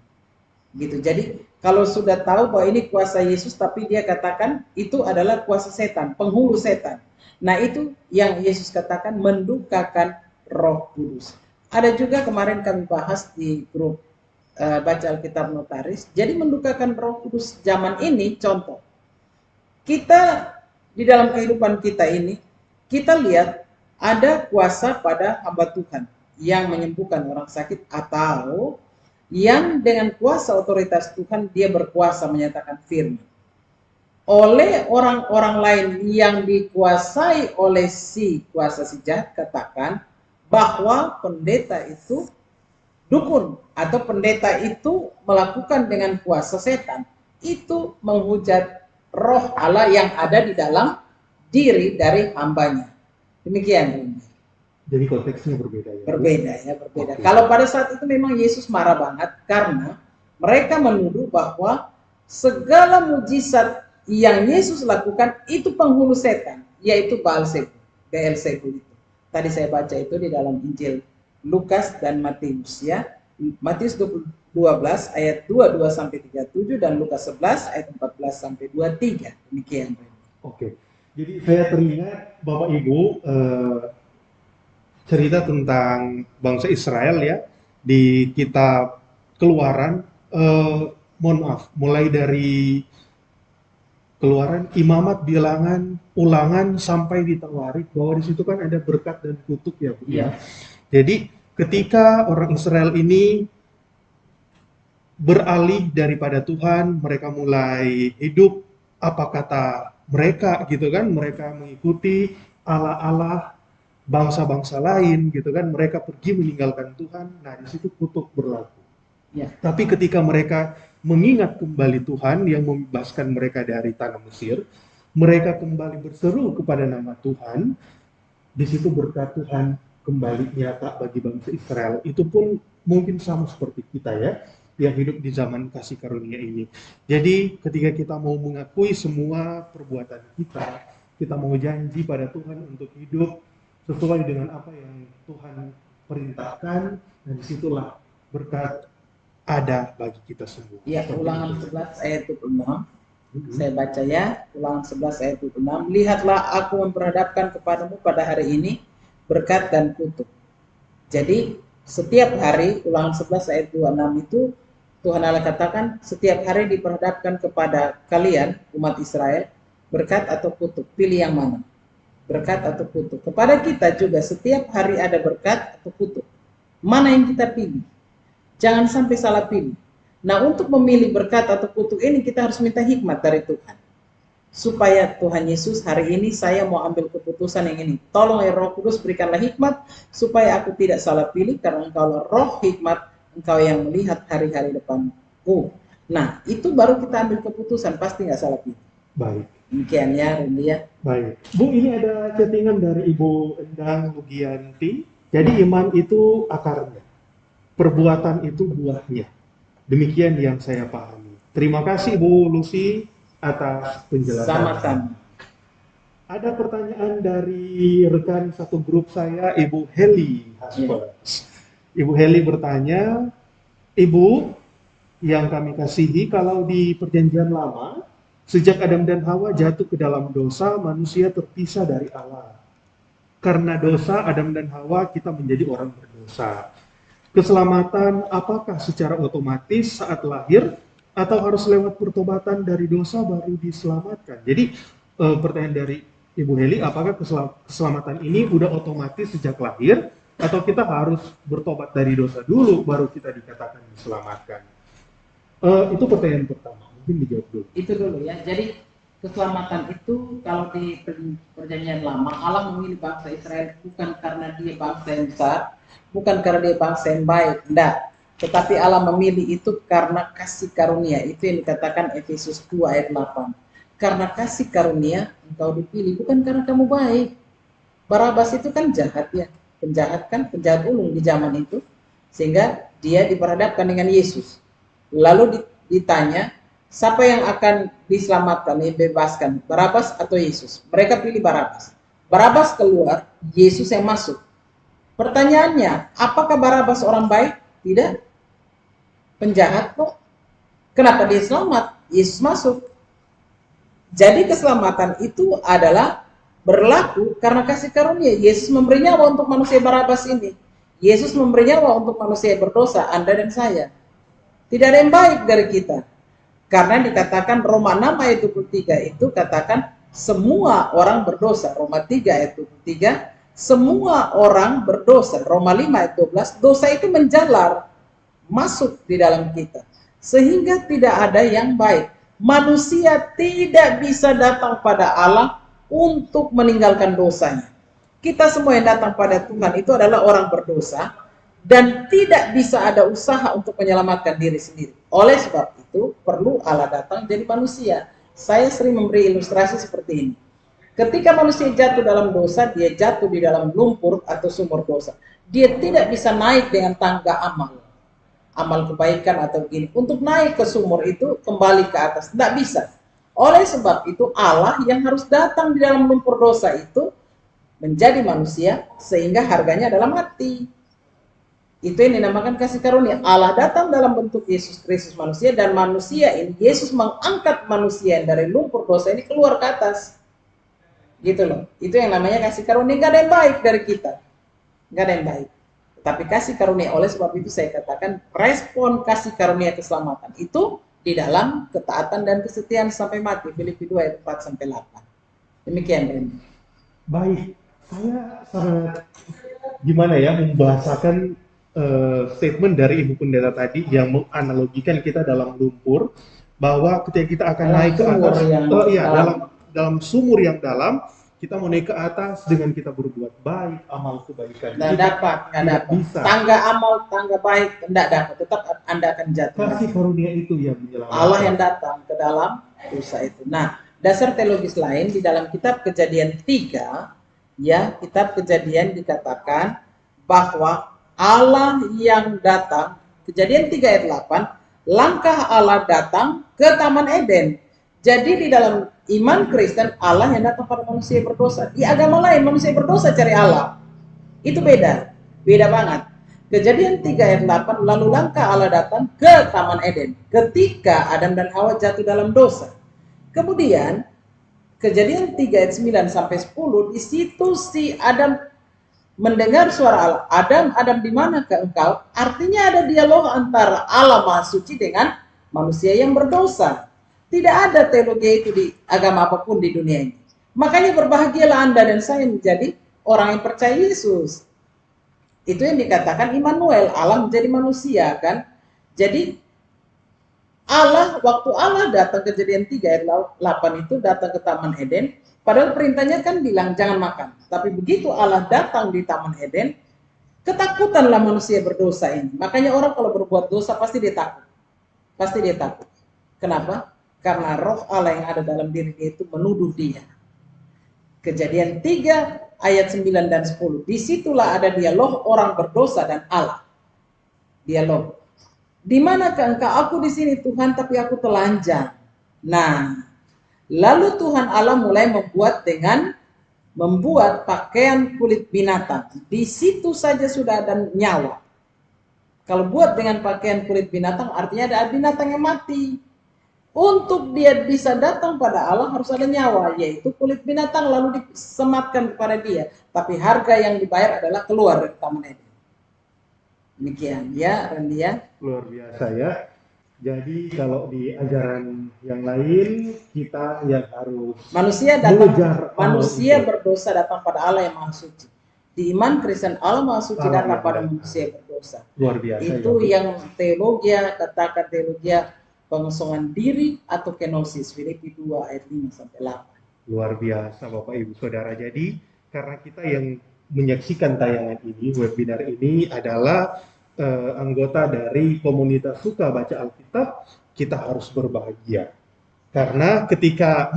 Gitu. Jadi kalau sudah tahu bahwa ini kuasa Yesus tapi dia katakan itu adalah kuasa setan, penghulu setan. Nah, itu yang Yesus katakan mendukakan Roh Kudus. Ada juga kemarin kami bahas di grup baca Alkitab Notaris. Jadi mendukakan Roh Kudus zaman ini, contoh, kita di dalam kehidupan kita ini, kita lihat ada kuasa pada hamba Tuhan yang menyembuhkan orang sakit, atau yang dengan kuasa otoritas Tuhan dia berkuasa menyatakan firman. Oleh orang-orang lain yang dikuasai oleh si kuasa si jahat katakan bahwa pendeta itu dukun atau pendeta itu melakukan dengan kuasa setan. Itu menghujat roh Allah yang ada di dalam diri dari hambanya. Demikian. Jadi konteksnya berbeda ya. Berbeda ya, berbeda. Oke. Kalau pada saat itu memang Yesus marah banget karena mereka menuduh bahwa segala mujizat yang Yesus lakukan itu penghulu setan, yaitu Beelzebul itu. Tadi saya baca itu di dalam Injil Lukas dan Matius ya. Matius 12 ayat 22 sampai 37 dan Lukas 11 ayat 14 sampai 23. Demikian. Oke. Jadi saya teringat Bapak Ibu cerita tentang bangsa Israel ya di kitab Keluaran, mohon maaf, mulai dari Keluaran, Imamat, Bilangan, Ulangan sampai di Tawarik, bahwa di situ kan ada berkat dan kutuk ya Bu ya. Jadi ketika orang Israel ini beralih daripada Tuhan, mereka mulai hidup apa kata mereka gitu kan, mereka mengikuti Allah-Allah bangsa-bangsa lain gitu kan, mereka pergi meninggalkan Tuhan. Nah, di situ kutuk berlaku. Ya. Tapi ketika mereka mengingat kembali Tuhan yang membebaskan mereka dari tanah Mesir, mereka kembali berseru kepada nama Tuhan, di situ berkat Tuhan kembali nyata bagi bangsa Israel. Itu pun mungkin sama seperti kita ya, yang hidup di zaman kasih karunia ini. Jadi ketika kita mau mengakui semua perbuatan kita mau janji pada Tuhan untuk hidup sesuai dengan apa yang Tuhan perintahkan, dan disitulah berkat ada bagi kita semua. Ya, Ulangan 11 ayat 26. Saya baca ya, Ulangan 11 ayat 26. Lihatlah aku memperhadapkan kepadamu pada hari ini berkat dan kutuk. Jadi setiap hari, Ulangan 11 ayat 26 itu Tuhan Allah katakan setiap hari diperhadapkan kepada kalian umat Israel berkat atau kutuk. Pilih yang mana? Berkat atau kutuk. Kepada kita juga setiap hari ada berkat atau kutuk. Mana yang kita pilih? Jangan sampai salah pilih. Nah, untuk memilih berkat atau kutuk ini kita harus minta hikmat dari Tuhan. Supaya Tuhan Yesus, hari ini saya mau ambil keputusan yang ini. Tolong ya Roh Kudus, berikanlah hikmat supaya aku tidak salah pilih, karena engkau roh hikmat, engkau yang melihat hari-hari depanku. Nah, itu baru kita ambil keputusan, pasti nggak salah pilih. Baik. Demikian ya, Randy ya. Baik. Bu, ini ada chattingan dari Ibu Endang Lugianti. Jadi iman itu akarnya, perbuatan itu buahnya. Demikian yang saya pahami. Terima kasih Bu Lucy atas penjelasan. Sama-sama. Ada pertanyaan dari rekan satu grup saya, Ibu Heli Haspers. Ibu Heli bertanya, Ibu yang kami kasihi, kalau di Perjanjian Lama, sejak Adam dan Hawa jatuh ke dalam dosa, manusia terpisah dari Allah. Karena dosa Adam dan Hawa, kita menjadi orang berdosa. Keselamatan apakah secara otomatis saat lahir atau harus lewat pertobatan dari dosa baru diselamatkan? Jadi pertanyaan dari Ibu Heli, apakah keselamatan ini udah otomatis sejak lahir atau kita harus bertobat dari dosa dulu baru kita dikatakan diselamatkan? Itu pertanyaan pertama, mungkin dijawab dulu. Itu dulu ya. Jadi keselamatan itu kalau di Perjanjian Lama Allah memilih bangsa Israel bukan karena dia bangsa yang besar, bukan karena dia bangsa yang baik, enggak. Tetapi Allah memilih itu karena kasih karunia. Itu yang dikatakan Efesus 2 ayat 8. Karena kasih karunia engkau dipilih, bukan karena kamu baik. Barabas itu kan jahat ya, penjahat kan, penjahat ulung di zaman itu, sehingga dia diperhadapkan dengan Yesus. Lalu ditanya, siapa yang akan diselamatkan, dibebaskan, Barabas atau Yesus? Mereka pilih Barabas. Barabas keluar, Yesus yang masuk. Pertanyaannya, apakah Barabas orang baik? Tidak. Penjahat kok. Kenapa dia selamat? Yesus masuk. Jadi keselamatan itu adalah berlaku karena kasih karunia. Yesus memberi nyawa untuk manusia Barabas ini. Yesus memberi nyawa untuk manusia yang berdosa, Anda dan saya. Tidak ada yang baik dari kita. Karena dikatakan Roma 6 ayat 23 itu katakan semua orang berdosa. Roma 3 ayat 23, semua orang berdosa. Roma 5 ayat 12, dosa itu menjalar masuk di dalam kita. Sehingga tidak ada yang baik. Manusia tidak bisa datang pada Allah untuk meninggalkan dosanya. Kita semua yang datang pada Tuhan itu adalah orang berdosa dan tidak bisa ada usaha untuk menyelamatkan diri sendiri. Oleh sebab itu perlu Allah datang jadi manusia. Saya sering memberi ilustrasi seperti ini. Ketika manusia jatuh dalam dosa, dia jatuh di dalam lumpur atau sumur dosa. Dia tidak bisa naik dengan tangga amal kebaikan atau gini. Untuk naik ke sumur itu kembali ke atas, tidak bisa. Oleh sebab itu Allah yang harus datang di dalam lumpur dosa itu menjadi manusia sehingga harganya adalah mati. Itu yang dinamakan kasih karunia. Allah datang dalam bentuk Yesus Kristus manusia dan manusia ini, Yesus mengangkat manusia yang dari lumpur dosa ini keluar ke atas. Gitu loh. Itu yang namanya kasih karunia. Gak ada yang baik dari kita. Gak ada yang baik. Tapi kasih karunia, oleh sebab itu saya katakan respon kasih karunia keselamatan itu di dalam ketaatan dan kesetiaan sampai mati. Filipi 2 ayat 4 sampai 8. Demikian Randy. Baik, saya sangat gimana ya membahasakan statement dari Ibu Pendeta tadi yang menganalogikan kita dalam lumpur, bahwa ketika kita akan Dalam naik ke sumur atas, yang dalam sumur yang dalam, kita mau naik ke atas dengan kita berbuat baik, amal kebaikan. Nggak dapat. Bisa. Tangga amal, tangga baik, tidak dapat. Tetap Anda akan jatuh. Kasih karunia itu yang menyelamatkan. Allah yang datang ke dalam dosa itu. Nah, dasar teologis lain di dalam kitab Kejadian 3, ya, kitab Kejadian dikatakan bahwa Allah yang datang, Kejadian 3 ayat 8, langkah Allah datang ke Taman Eden. Jadi di dalam iman Kristen, Allah yang datang pada manusia berdosa. Di agama lain, manusia berdosa cari Allah. Itu beda. Beda banget. Kejadian 3 ayat 8, lalu langkah Allah datang ke Taman Eden ketika Adam dan Hawa jatuh dalam dosa. Kemudian, Kejadian 3 ayat 9 sampai 10, di situ si Adam mendengar suara Allah. Adam, di manakah engkau? Artinya ada dialog antara Allah Maha Suci dengan manusia yang berdosa. Tidak ada teologi itu di agama apapun di dunia ini. Makanya berbahagialah Anda dan saya menjadi orang yang percaya Yesus. Itu yang dikatakan Immanuel, Allah menjadi manusia kan. Jadi Allah, waktu Allah datang Kejadian 3 ayat 8 itu datang ke Taman Eden, padahal perintahnya kan bilang jangan makan. Tapi begitu Allah datang di Taman Eden, ketakutanlah manusia berdosa ini. Makanya orang kalau berbuat dosa pasti dia takut. Pasti dia takut. Kenapa? Karena roh Allah yang ada dalam diri dia itu menuduh dia. Kejadian 3 ayat 9 dan 10. Disitulah ada dialog orang berdosa dan Allah. Dialog. Di manakah engkau? Aku di sini Tuhan, tapi aku telanjang. Nah, lalu Tuhan Allah mulai membuat pakaian kulit binatang. Di situ saja sudah ada nyawa. Kalau buat dengan pakaian kulit binatang, artinya ada binatang yang mati. Untuk dia bisa datang pada Allah harus ada nyawa, yaitu kulit binatang lalu disematkan kepada dia. Tapi harga yang dibayar adalah keluar dari Taman Eden. Demikian ya, Randy ya. Luar biasa ya. Jadi kalau di ajaran yang lain kita yang harus manusia berdosa datang pada Allah yang Maha Suci. Di iman Kristen Allah Maha Suci datang pada manusia berdosa. Luar biasa. Itu ya. Yang teologi katakan teologi pengosongan diri atau kenosis, Filipi 2 ayat 5 sampai 8. Luar biasa Bapak Ibu Saudara. Jadi karena kita yang menyaksikan tayangan ini, webinar ini adalah anggota dari komunitas Suka Baca Alkitab, kita harus berbahagia. Karena ketika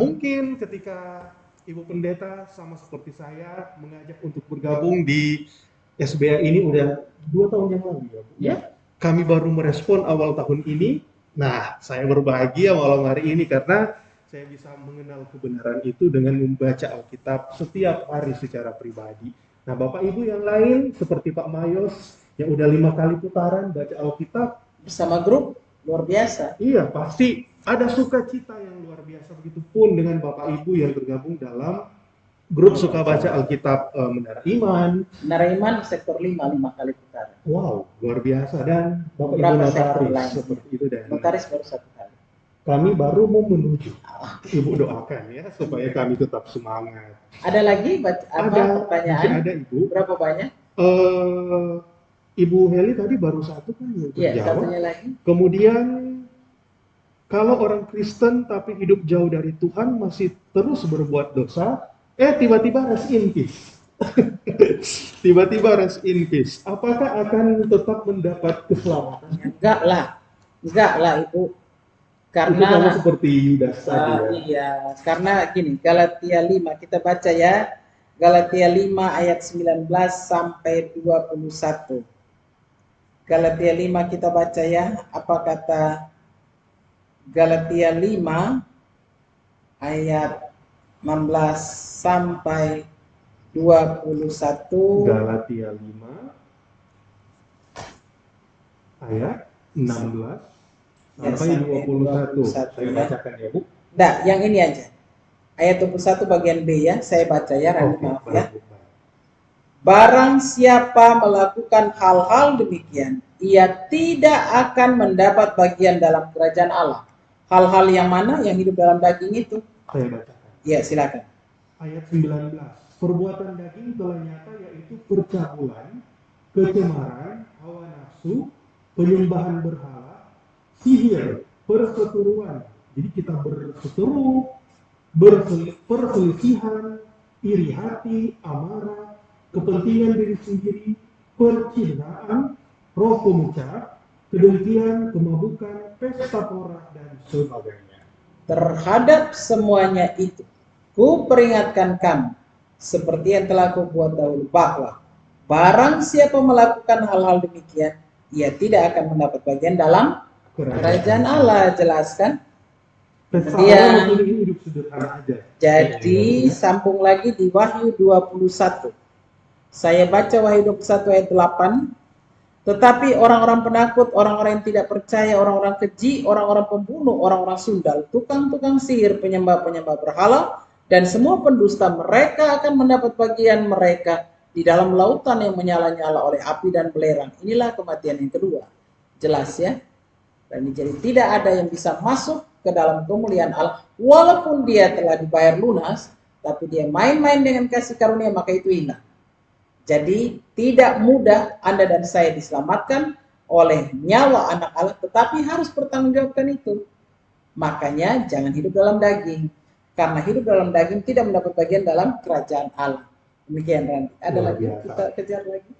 Ibu Pendeta sama seperti saya mengajak untuk bergabung di SBA ini udah 2 tahun yang lalu ya Bu. Ya. Kami baru merespon awal tahun ini. Nah, saya berbahagia malam hari ini karena saya bisa mengenal kebenaran itu dengan membaca Alkitab setiap hari secara pribadi. Nah, Bapak Ibu yang lain seperti Pak Mayos yang udah 5 kali putaran baca Alkitab, Bersama grup luar biasa. iya pasti ada sukacita yang luar biasa. Begitupun dengan Bapak Ibu yang bergabung dalam grup suka baca Alkitab Menara Iman. Menara Iman sektor 5, 5 kali putaran. Wow, luar biasa. Dan Bapak Ibu Beberapa sektor notaris lain. seperti itu. Dan Notaris baru 1 kali. kami baru mau menuju. Ibu doakan ya supaya kami tetap semangat. Ada lagi Ada, pertanyaan? masih ada Ibu. Berapa banyak? Ibu Heli tadi baru satu kan yang Iya, terjawab. satunya lagi. Kemudian kalau orang Kristen tapi hidup jauh dari Tuhan masih terus berbuat dosa, tiba-tiba rest in peace. Tiba-tiba rest in peace. Apakah akan tetap mendapat keselamatan? Enggak lah Ibu. Itu Karena sama seperti Yudas tadi ya. iya, karena gini, Galatia 5 kita baca ya. Galatia 5 ayat 19 sampai 21. Galatia 5 kita baca ya. Apa kata Galatia 5 ayat 16 sampai 21. Galatia 5 ayat 16 Ya, sampai 21. 21 Saya ya. bacakan ya, Bu. Nah, yang ini aja. Ayat 21 bagian B ya, saya baca ya, Rani, Oke, maaf baik, ya. Bu, baik. Barang siapa melakukan hal-hal demikian, ia tidak akan mendapat bagian dalam kerajaan Allah. Hal-hal yang mana? Yang hidup dalam daging itu? Saya bacakan. Ya, silakan. Ayat 19. Perbuatan daging telah nyata yaitu percabulan, kecemaran, hawa nafsu, penyembahan berhala, sihir, perseteruan. Jadi kita berseteru, perselisihan, iri hati, amarah, kepentingan diri sendiri, percintaan, roh pemucah, kedengkian, kemabukan, pesta pora, dan sebagainya. Terhadap semuanya itu, ku peringatkan kamu, seperti yang telah kubuat dahulu, bahwa barang siapa melakukan hal-hal demikian, ia tidak akan mendapat bagian dalam kerajaan Allah. Jelaskan. Kemudian ini hidup sederhana aja. Jadi sambung lagi di Wahyu 21. Saya baca Wahyu 21 ayat 8. Tetapi orang-orang penakut, orang-orang yang tidak percaya, orang-orang keji, orang-orang pembunuh, orang-orang sundal, tukang-tukang sihir, penyembah-penyembah berhala, dan semua pendusta, mereka akan mendapat bagian mereka di dalam lautan yang menyala-nyala oleh api dan belerang. Inilah kematian yang kedua. Jelas ya? Dan jadi tidak ada yang bisa masuk ke dalam kemuliaan Allah walaupun dia telah dibayar lunas, tapi dia main-main dengan kasih karunia, maka itu hilang. Jadi tidak mudah Anda dan saya diselamatkan oleh nyawa anak Allah, tetapi harus bertanggungjawabkan itu. Makanya jangan hidup dalam daging, karena hidup dalam daging tidak mendapat bagian dalam kerajaan Allah. Demikian Randy. Ada lagi kita kejar lagi?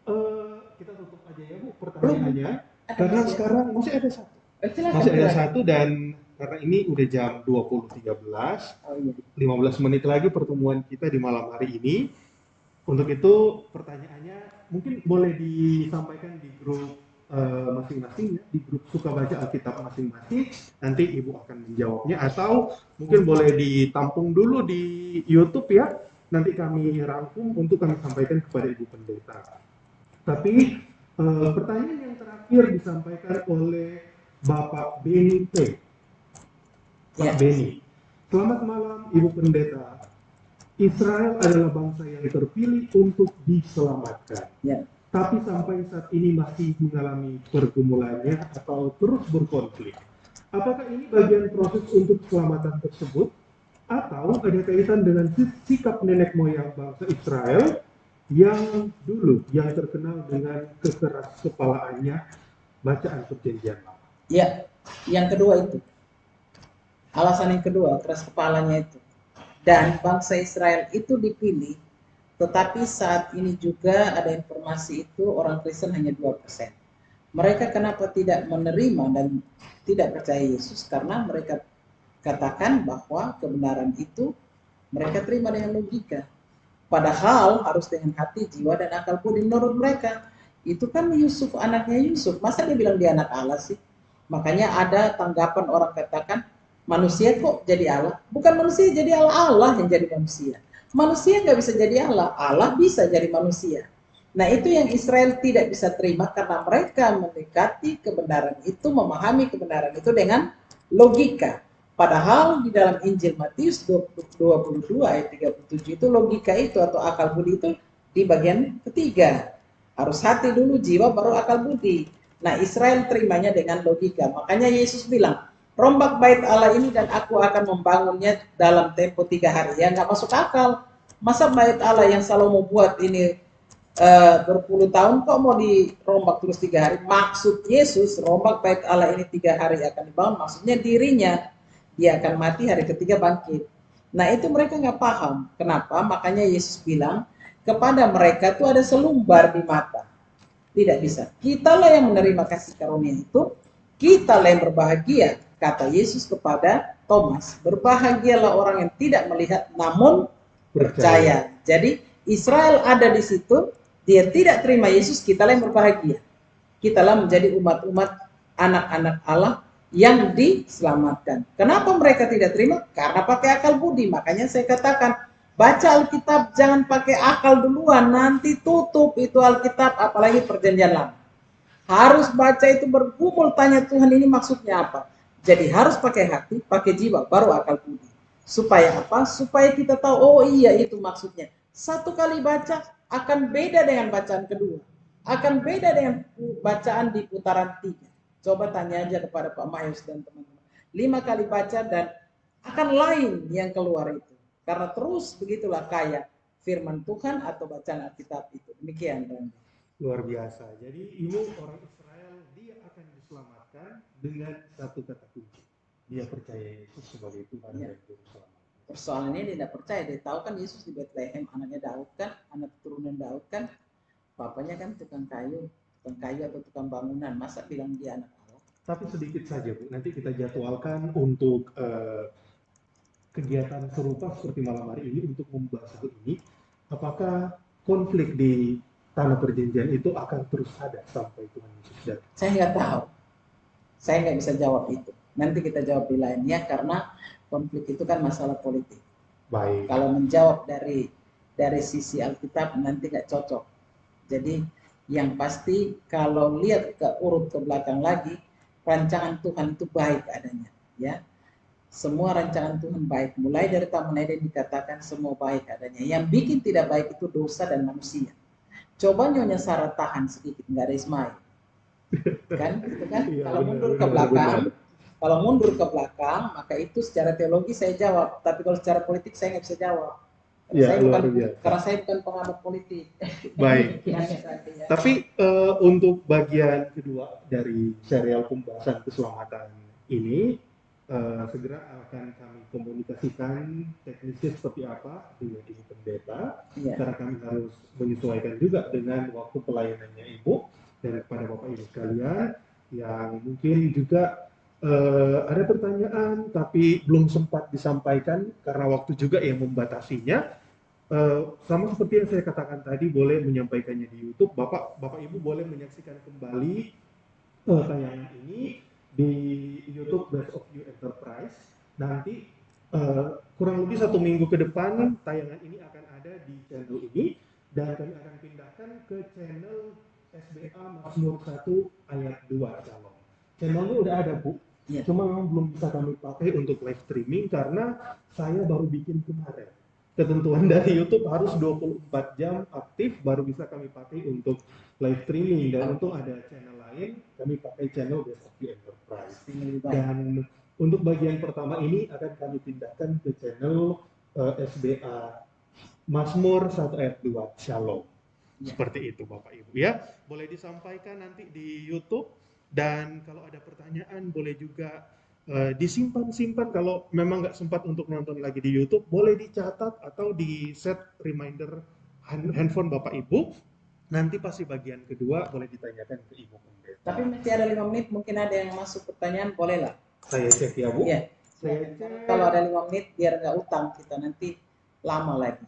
Kita tutup aja ya Bu pertanyaannya, karena sekarang masih ada satu. Masih ada satu, dan karena ini udah jam 20.13, 15 menit lagi pertemuan kita di malam hari ini. Untuk itu pertanyaannya mungkin boleh disampaikan di grup masing-masing ya, di grup suka baca Alkitab masing-masing. Nanti Ibu akan menjawabnya, atau mungkin boleh ditampung dulu di YouTube ya. Nanti kami rangkum untuk kami sampaikan kepada Ibu Pendeta. Tapi pertanyaan yang terakhir disampaikan oleh Bapak Beni P. Pak Beni. Selamat malam Ibu Pendeta. Israel adalah bangsa yang terpilih untuk diselamatkan. Ya. Tapi sampai saat ini masih mengalami pergumulannya atau terus berkonflik. Apakah ini bagian proses untuk keselamatan tersebut? Atau ada kaitan dengan sikap nenek moyang bangsa Israel yang dulu yang terkenal dengan kekeras kepalaannya bacaan perjanjian lama? Ya, yang kedua itu. Alasan yang kedua, keras kepalanya itu. Dan bangsa Israel itu dipilih, tetapi saat ini juga ada informasi itu orang Kristen hanya 2%. Mereka kenapa tidak menerima dan tidak percaya Yesus? Karena mereka katakan bahwa kebenaran itu mereka terima dengan logika. Padahal harus dengan hati, jiwa, dan akal budi menurut mereka. Itu kan Yusuf, anaknya Yusuf. Masa dia bilang dia anak Allah sih? Makanya ada tanggapan orang katakan, manusia kok jadi Allah? Bukan manusia jadi Allah, Allah yang jadi manusia. Manusia nggak bisa jadi Allah, Allah bisa jadi manusia. Nah itu yang Israel tidak bisa terima karena mereka mendekati kebenaran itu, memahami kebenaran itu dengan logika. Padahal di dalam Injil Matius 22 ayat 37 itu logika itu atau akal budi itu di bagian ketiga. Harus hati dulu, jiwa baru akal budi. Nah Israel terimanya dengan logika. Makanya Yesus bilang, rombak bait Allah ini dan aku akan membangunnya dalam tempo 3 hari. Ya nggak masuk akal. Masa bait Allah yang Salomo buat ini berpuluh tahun kok mau dirombak terus 3 hari? Maksud Yesus rombak bait Allah ini 3 hari akan dibangun, maksudnya dirinya, dia akan mati hari ketiga bangkit. Nah itu mereka nggak paham. Kenapa? Makanya Yesus bilang kepada mereka tuh ada selumbar di mata. Tidak bisa. Kitalah yang menerima kasih karunia itu, kitalah yang berbahagia. Kata Yesus kepada Thomas, berbahagialah orang yang tidak melihat namun percaya. Jadi Israel ada di situ, dia tidak terima Yesus, kitalah yang berbahagia. Kitalah menjadi umat-umat anak-anak Allah yang diselamatkan. Kenapa mereka tidak terima? Karena pakai akal budi. Makanya saya katakan, baca Alkitab jangan pakai akal duluan, nanti tutup itu Alkitab, apalagi perjanjian lama. Harus baca itu bergumul, tanya Tuhan ini maksudnya apa. Jadi harus pakai hati, pakai jiwa, baru akal budi. Supaya apa? Supaya kita tahu, oh iya itu maksudnya. Satu kali baca akan beda dengan bacaan kedua. Akan beda dengan bacaan di putaran 3. Coba tanya aja kepada Pak Mayus dan teman-teman. 5 kali baca dan akan lain yang keluar itu. Karena terus begitulah kaya firman Tuhan atau bacaan Alkitab itu. Demikian, Randy. Luar biasa. Jadi ini orang Israel, dia akan diselamatkan dengan satu kata kunci. Dia percaya Yesus sebagai Tuhan dan Juru Selamat. Persoalannya dia tidak percaya. Dia tahu kan Yesus di Bethlehem, anaknya Daud kan, anak keturunan Daud kan, bapaknya kan tukang kayu atau tukang bangunan. Masa bilang dia anak Allah? Tapi sedikit saja Bu, nanti kita jadwalkan untuk kegiatan serupa seperti malam hari ini untuk membahas hal ini. Apakah konflik di tanah perjanjian itu akan terus ada sampai Tuhan Yesus datang? Saya nggak tahu. Saya nggak bisa jawab itu. Nanti kita jawab di lainnya karena konflik itu kan masalah politik. Baik. Kalau menjawab dari sisi Alkitab nanti nggak cocok. Jadi yang pasti kalau lihat urut ke belakang lagi, rancangan Tuhan itu baik adanya, ya. Semua rancangan Tuhan baik, mulai dari Taman Eden dikatakan semua baik adanya. Yang bikin tidak baik itu dosa dan manusia. Coba Nyonya Sarah tahan sedikit, nggak ada Ismail. Kan, gitu kan? Ya, kalau mundur ke belakang, kalau mundur ke belakang, maka itu secara teologi saya jawab. Tapi kalau secara politik saya nggak bisa jawab. Karena saya bukan pengamat politik. Baik. Tapi untuk bagian kedua dari serial pembahasan keselamatan ini, segera akan kami komunikasikan teknisnya seperti apa dengan Ibu Pendeta, karena kami harus menyesuaikan juga dengan waktu pelayanannya Ibu dan kepada Bapak Ibu sekalian yang mungkin juga ada pertanyaan tapi belum sempat disampaikan karena waktu juga yang membatasinya. Sama seperti yang saya katakan tadi, boleh menyampaikannya di YouTube. Bapak Ibu boleh menyaksikan kembali tayangan ini di YouTube Best of You Enterprise. Nanti kurang lebih 1 minggu ke depan tayangan ini akan ada di channel ini dan kami akan pindahkan ke channel SBA Mazmur 1 ayat 2 Shalom. Channelnya udah ada Bu, cuma memang belum bisa kami pakai untuk live streaming karena saya baru bikin kemarin. Ketentuan dari YouTube harus 24 jam aktif baru bisa kami pakai untuk live streaming, dan untuk ada channel lain kami pakai channel Best of You Enterprise. Dan untuk bagian pertama ini akan kami pindahkan ke channel SBA Mazmur 1 ayat 2 Shalom. Seperti itu Bapak Ibu ya. Boleh disampaikan nanti di YouTube, dan kalau ada pertanyaan boleh juga disimpan kalau memang nggak sempat untuk nonton lagi di YouTube, boleh dicatat atau di set reminder handphone Bapak Ibu. Nanti pasti bagian kedua boleh ditanyakan ke Ibu Pendeta. Tapi masih ada 5 menit, mungkin ada yang masuk pertanyaan, boleh lah. Saya cek ya Bu. Iya. Saya cek. Kalau ada 5 menit biar nggak utang kita nanti lama lagi.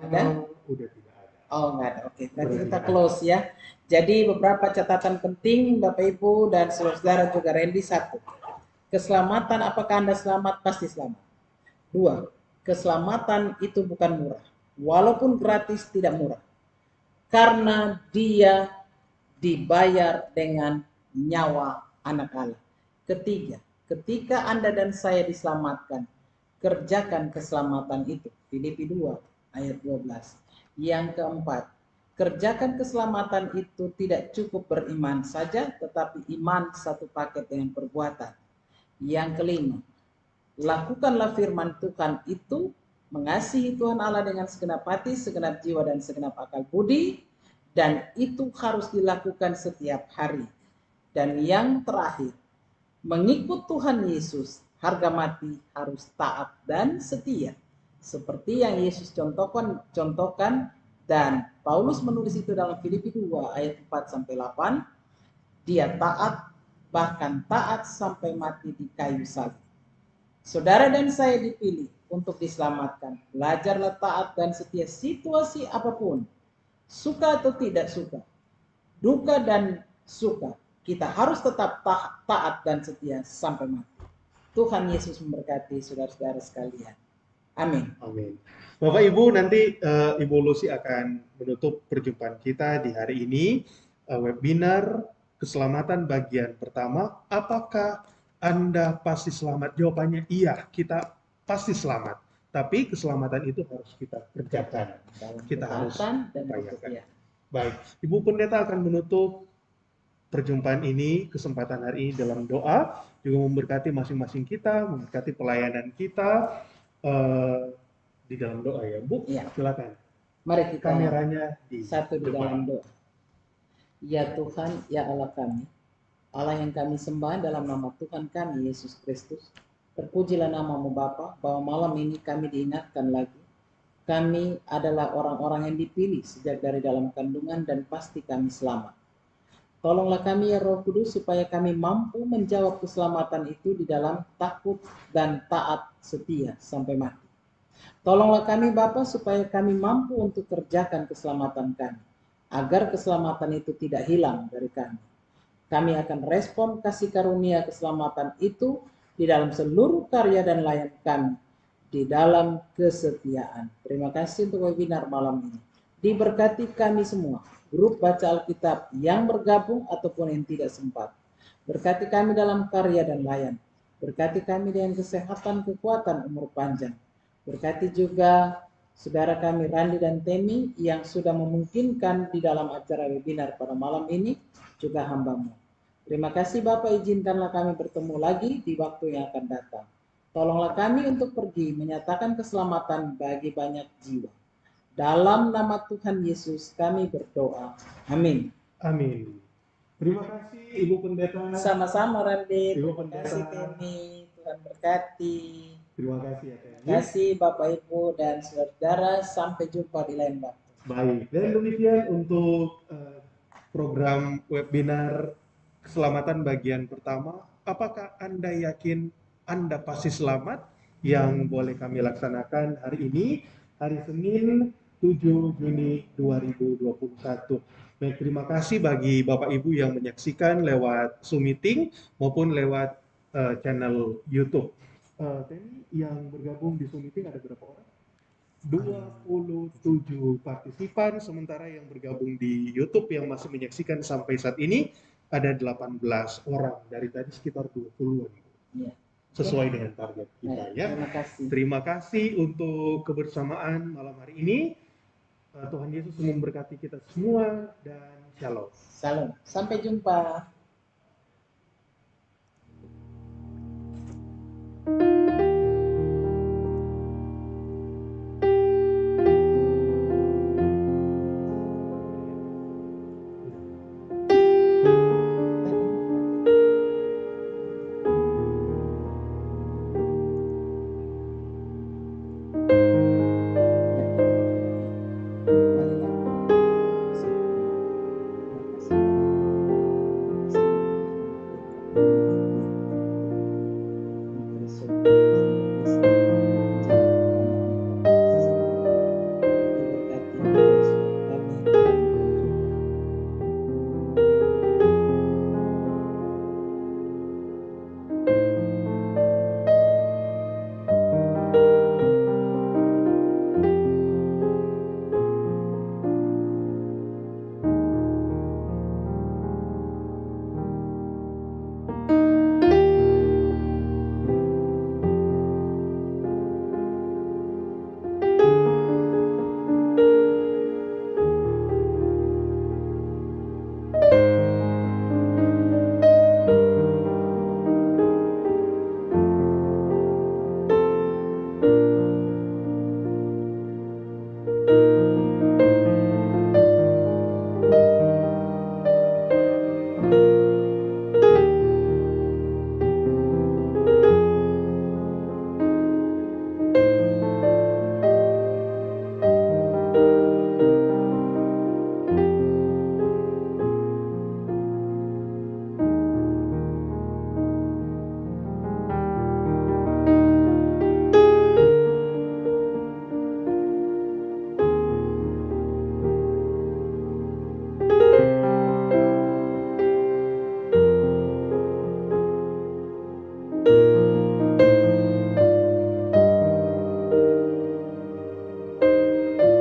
Ada? Udah tidak ada. Oh, enggak ada. Oke, berarti Berarti kita enggak ada. close ya. Jadi beberapa catatan penting Bapak Ibu dan saudara juga Randy. Satu, keselamatan, apakah Anda selamat? Pasti selamat. Dua, keselamatan itu bukan murah. Walaupun gratis, tidak murah. Karena dia dibayar dengan nyawa anak Allah. Ketiga, ketika Anda dan saya diselamatkan, kerjakan keselamatan itu. Filipi 2 ayat 12. Yang keempat, kerjakan keselamatan itu tidak cukup beriman saja, tetapi iman satu paket dengan perbuatan. Yang kelima, lakukanlah firman Tuhan itu, mengasihi Tuhan Allah dengan segenap hati, segenap jiwa, dan segenap akal budi, dan itu harus dilakukan setiap hari. Dan yang terakhir, mengikut Tuhan Yesus, harga mati harus taat dan setia. Seperti yang Yesus contohkan dan Paulus menulis itu dalam Filipi 2 ayat 4-8, dia taat, bahkan taat sampai mati di kayu salib. Saudara dan saya dipilih untuk diselamatkan. Belajarlah taat dan setia situasi apapun. Suka atau tidak suka, duka dan suka, kita harus tetap taat dan setia sampai mati. Tuhan Yesus memberkati saudara-saudara sekalian. Amin. Amin. Bapak Ibu, nanti Ibu Lucy akan menutup perjumpaan kita di hari ini, webinar keselamatan bagian pertama. Apakah Anda pasti selamat? Jawabannya iya, kita pasti selamat. Tapi keselamatan itu harus kita kerjakan. Kita harus upayakan. Baik, Ibu Pendeta akan menutup perjumpaan ini, kesempatan hari ini dalam doa, juga memberkati masing-masing kita, memberkati pelayanan kita, di dalam doa ya, Bu. Ya. Silakan. Mari kita kameranya di dalam doa. Ya Tuhan, ya Allah kami, Allah yang kami sembah dalam nama Tuhan kami Yesus Kristus. Terpujilah namamu Bapa, bahwa malam ini kami diingatkan lagi. Kami adalah orang-orang yang dipilih sejak dari dalam kandungan dan pasti kami selamat. Tolonglah kami ya Roh Kudus supaya kami mampu menjawab keselamatan itu di dalam takut dan taat setia sampai mati. Tolonglah kami Bapa supaya kami mampu untuk kerjakan keselamatan kami, agar keselamatan itu tidak hilang dari kami. Kami akan respon kasih karunia keselamatan itu di dalam seluruh karya dan layan kami, di dalam kesetiaan. Terima kasih untuk webinar malam ini. Diberkati kami semua, grup baca Alkitab yang bergabung ataupun yang tidak sempat. Berkati kami dalam karya dan layan. Berkati kami dengan kesehatan, kekuatan, umur panjang. Berkati juga saudara kami Randi dan Temi yang sudah memungkinkan di dalam acara webinar pada malam ini, juga hamba-Mu. Terima kasih Bapak, izinkanlah kami bertemu lagi di waktu yang akan datang. Tolonglah kami untuk pergi menyatakan keselamatan bagi banyak jiwa. Dalam nama Tuhan Yesus kami berdoa. Amin. Amin. Terima kasih Ibu Pendeta. Sama-sama Randi. Ibu Terima Pendeta. kasih Temi. Tuhan berkati. Terima kasih ya Temi. Terima kasih Bapak Ibu dan saudara. Sampai jumpa di lain waktu. Baik, dan demikian untuk program webinar keselamatan bagian pertama. Apakah Anda yakin Anda pasti selamat? Yang boleh kami laksanakan hari ini, hari Senin 7 Juni 2021. Baik, terima kasih bagi Bapak Ibu yang menyaksikan lewat Zoom meeting maupun lewat channel YouTube. Temi, yang bergabung di Zoom meeting ada berapa orang? 27 partisipan, sementara yang bergabung di YouTube yang masih menyaksikan sampai saat ini ada 18 orang, dari tadi sekitar 20-an. Ya. Sesuai dengan target kita ya. Terima kasih untuk kebersamaan malam hari ini. Tuhan Yesus memberkati kita semua dan shalom. Shalom. Sampai jumpa.